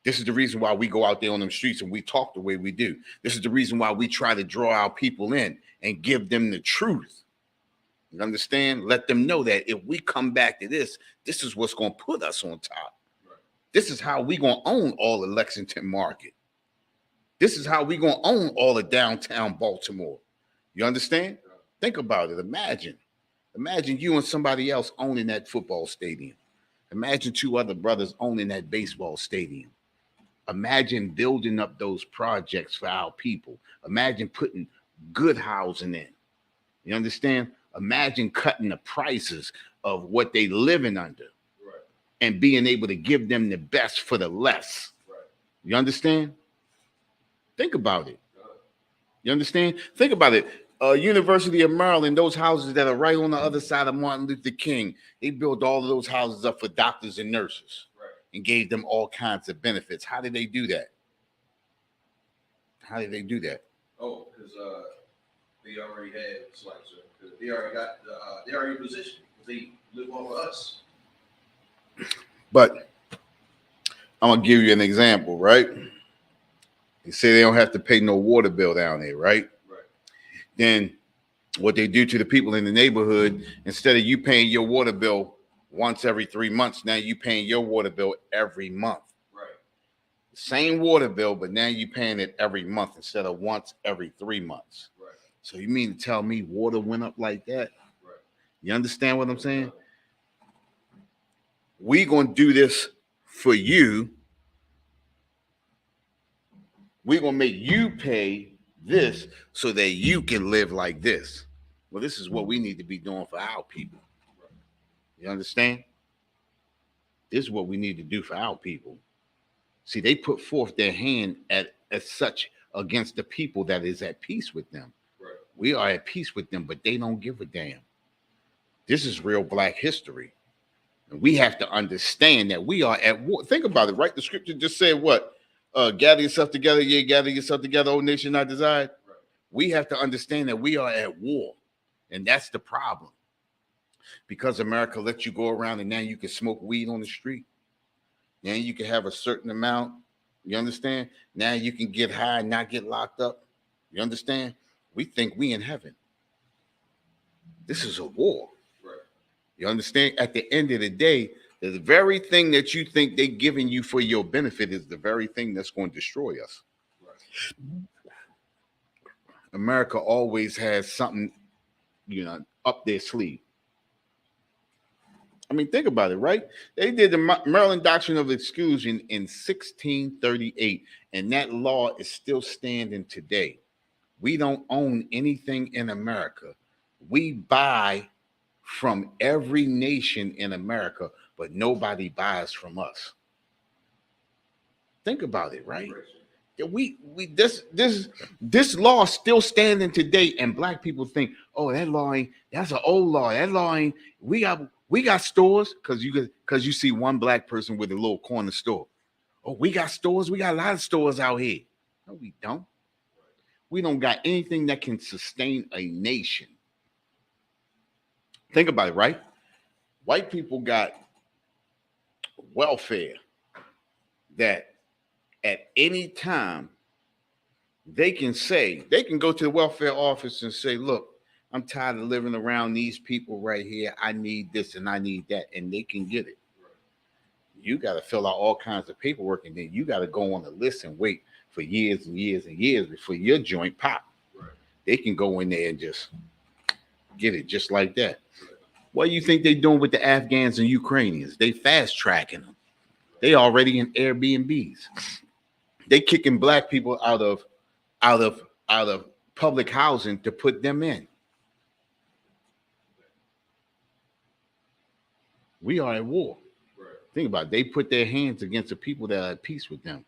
This is the reason why we go out there on them streets and we talk the way we do. This is the reason why we try to draw our people in and give them the truth. You understand? Let them know that if we come back to this is what's going to put us on top. Right. This is how we going to own all of Lexington Market. This is how we going to own all of downtown Baltimore. You understand? Yeah. Think about it. Imagine you and somebody else owning that football stadium. Imagine two other brothers owning that baseball stadium. Imagine building up those projects for our people. Imagine putting good housing in. You understand? Imagine cutting the prices of what they living under. Right. And being able to give them the best for the less. Right. You understand? Think about it. You understand? Think about it. University of Maryland, those houses that are right on the other side of Martin Luther King, they built all of those houses up for doctors and nurses. Right. And gave them all kinds of benefits. How did they do that? Oh, because they already had because they already got they already in position. They live off of us. But I'm gonna give you an example, right? They say they don't have to pay no water bill down there, right? Right. Then what they do to the people in the neighborhood, instead of you paying your water bill once every 3 months, now you paying your water bill every month. Right. Same water bill, but now you paying it every month instead of once every 3 months. Right. So you mean to tell me water went up like that? Right. You understand what I'm saying? We gonna do this for you. We're gonna make you pay this so that you can live like this. Well, this is what we need to be doing for our people. You understand? This is what we need to do for our people. See, they put forth their hand as such against the people that is at peace with them. Right. We are at peace with them, but they don't give a damn. This is real Black history. And we have to understand that we are at war. Think about it, right? The scripture just said what? Gather yourself together, gather yourself together, O nation not desired. Right. We have to understand that we are at war. And that's the problem. Because America lets you go around and now you can smoke weed on the street. Now you can have a certain amount. You understand? Now you can get high and not get locked up. You understand? We think we in heaven. This is a war. Right. You understand? At the end of the day, the very thing that you think they're giving you for your benefit is the very thing that's going to destroy us. Right. America always has something, up their sleeve. I mean, think about it, right? They did the Maryland Doctrine of Exclusion in 1638, and that law is still standing today. We don't own anything in America. We buy from every nation in America, but nobody buys from us. Think about it, right? We this law still standing today, and black people think, oh, that law ain't, that's an old law. That law ain't, we got stores, because you see one black person with a little corner store. Oh, we got stores, we got a lot of stores out here. No, we don't. We don't got anything that can sustain a nation. Think about it, right? White people got welfare that at any time they can go to the welfare office and say, look, I'm tired of living around these people right here. I need this and I need that. And they can get it. You got to fill out all kinds of paperwork, and then you got to go on the list and wait for years and years and years before your joint pop. Right. They can go in there and just get it just like that. Right. What do you think they're doing with the Afghans and Ukrainians? They fast tracking them. They already in Airbnbs. They kicking black people out of public housing to put them in. We are at war. Right. Think about it. They put their hands against the people that are at peace with them.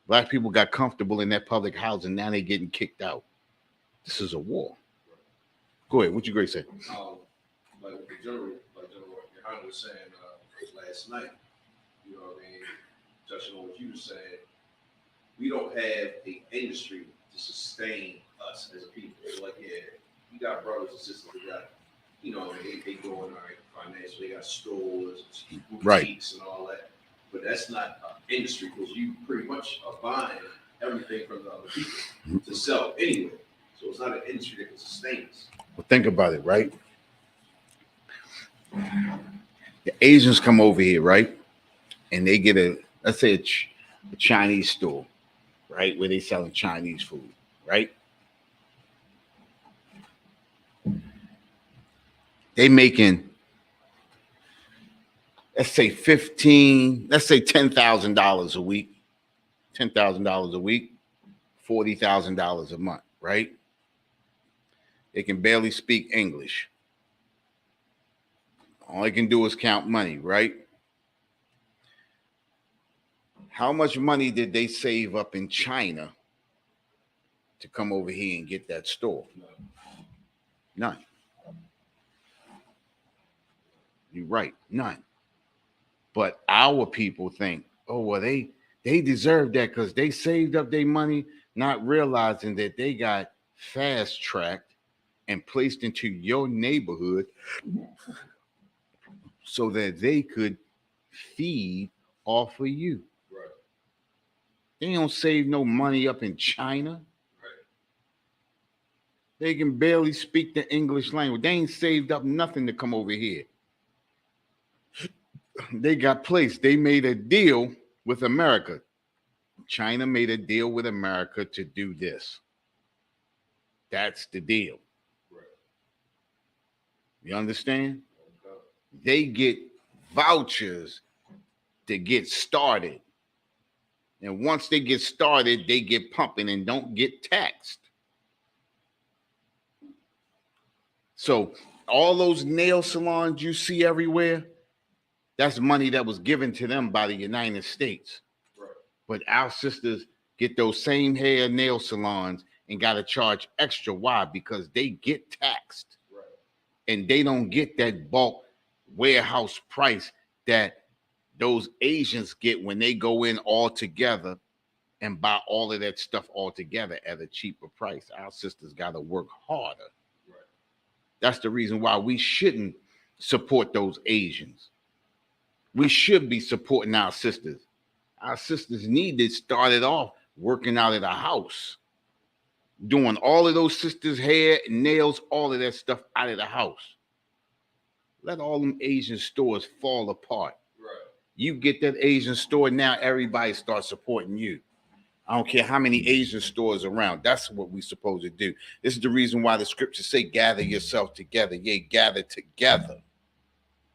Black people got comfortable in that public housing. Now they're getting kicked out. This is a war. Right. Go ahead. What you great say? Like General Yohana was saying last night, you know what I mean? Touching on what you were saying, we don't have an industry to sustain us as a people. So like, yeah, you got brothers and sisters that got, you know, they doing all right financially. They got stores, boutiques, right, and all that. But that's not an industry, because you pretty much are buying everything from the other people to sell anyway. So it's not an industry that can sustain us. Well, think about it, right? The Asians come over here, right? And they get let's say a Chinese store, right? Where they selling Chinese food, right? They making, let's say $10,000 a week, $10,000 a week, $40,000 a month, right? They can barely speak English. All they can do is count money, right? How much money did they save up in China to come over here and get that store? None. You're right, none. But our people think, oh, well, they deserve that because they saved up their money, not realizing that they got fast-tracked and placed into your neighborhood so that they could feed off of you. Right. They don't save no money up in China. Right. They can barely speak the English language. They ain't saved up nothing to come over here. They got placed. They made a deal with America. China made a deal with America to do this. That's the deal. Right. You understand? Okay. They get vouchers to get started. And once they get started, they get pumping and don't get taxed. So all those nail salons you see everywhere, that's money that was given to them by the United States. Right. But our sisters get those same hair nail salons and got to charge extra. Why? Because they get taxed. Right. And they don't get that bulk warehouse price that those Asians get when they go in all together and buy all of that stuff all together at a cheaper price. Our sisters got to work harder. Right. That's the reason why we shouldn't support those Asians. We should be supporting our sisters. Our sisters need to start it off working out of the house, doing all of those sisters' hair, nails, all of that stuff out of the house. Let all them Asian stores fall apart. Right. You get that Asian store, now everybody starts supporting you. I don't care how many Asian stores around. That's what we're supposed to do. This is the reason why the scriptures say, gather yourself together. Yeah, gather together.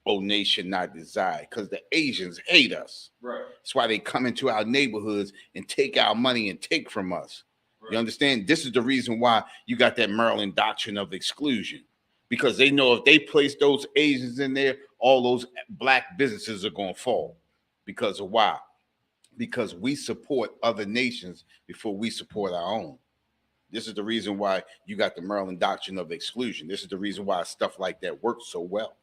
O nation not desired, because the Asians hate us. Right. That's why they come into our neighborhoods and take our money and take from us. Right. You understand? This is the reason why you got that Maryland doctrine of exclusion, because they know if they place those Asians in there, all those black businesses are going to fall. Because of why? Because we support other nations before we support our own. This is the reason why you got the Maryland doctrine of exclusion. This is the reason why stuff like that works so well.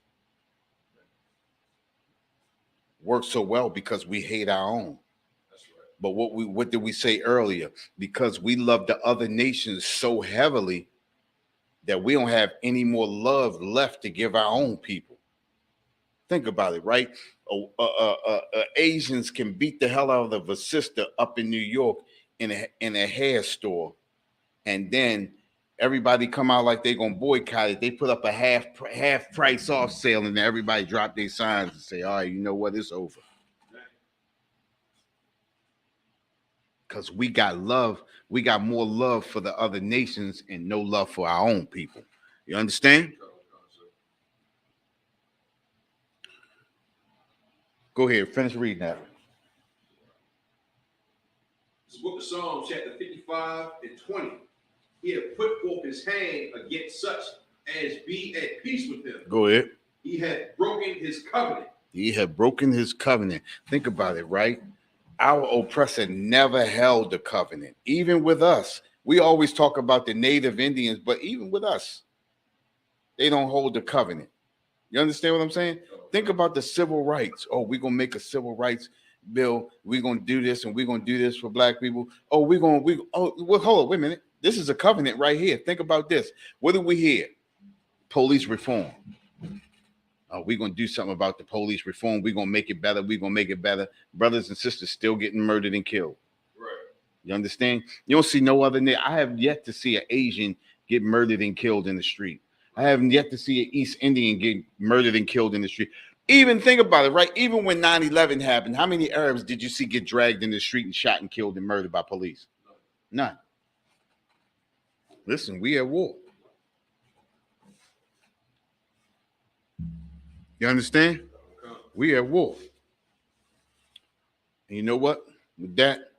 Works so well because we hate our own. That's right. But what did we say earlier? Because we love the other nations so heavily that we don't have any more love left to give our own people. Think about it, right? Asians can beat the hell out of a sister up in New York in a hair store, and then everybody come out like they're gonna boycott it. They put up a half price off sale, and then everybody drop their signs and say, "All right, you know what? It's over." Because we got love, we got more love for the other nations and no love for our own people. You understand? Go ahead, finish reading that. This book of Psalms, chapter 55 and 20. He had put forth his hand against such as be at peace with him. Go ahead. He had broken his covenant. He had broken his covenant. Think about it, right? Our oppressor never held the covenant. Even with us, we always talk about the native Indians, but even with us, they don't hold the covenant. You understand what I'm saying? Think about the civil rights. Oh, we're going to make a civil rights bill. We're going to do this, and we're going to do this for black people. Oh, well, hold on, wait a minute. This is a covenant right here. Think about this. What do we hear? Police reform. Oh, we're going to do something about the police reform. We're going to make it better. We're going to make it better. Brothers and sisters still getting murdered and killed. Right. You understand? You don't see no other. I have yet to see an Asian get murdered and killed in the street. I haven't yet to see an East Indian get murdered and killed in the street. Even think about it, right? Even when 9/11 happened, how many Arabs did you see get dragged in the street and shot and killed and murdered by police? None. Listen, we at war. You understand? We at war. And you know what? With that,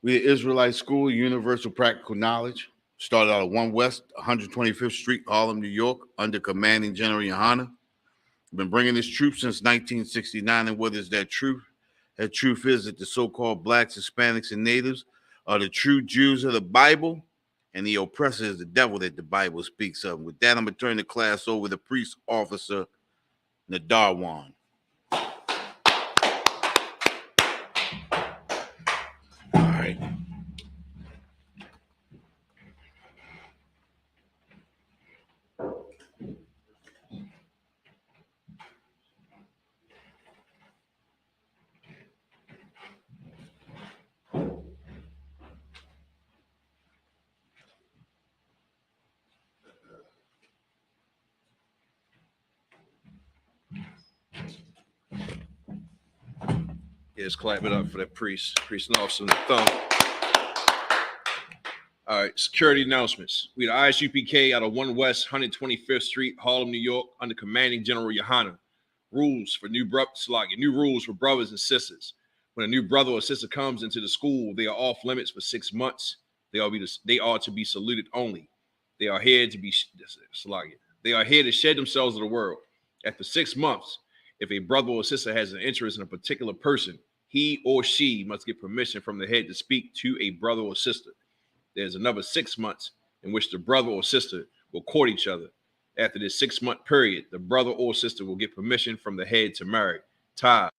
we at Israelite School, Universal Practical Knowledge. Started out at 1 West, 125th Street, Harlem, New York, under Commanding General Yohana. We've been bringing this truth since 1969. And what is that truth? That truth is that the so-called blacks, Hispanics, and natives are the true Jews of the Bible, and the oppressor is the devil that the Bible speaks of. With that, I'm going to turn the class over to Priest Officer Nadarwan. All right. Yes, clap it up for that priest and officer in the thumb. All right, security announcements. We the ISUPK out of 1 West, 125th Street, Harlem, New York, under Commanding General Yohana. Rules for new rules for brothers and sisters. When a new brother or sister comes into the school, they are off limits for 6 months. They are to be saluted only. They are here to shed themselves to the world. After 6 months, if a brother or sister has an interest in a particular person, he or she must get permission from the head to speak to a brother or sister. There's another 6 months in which the brother or sister will court each other. After this 6 month period, the brother or sister will get permission from the head to marry, tie,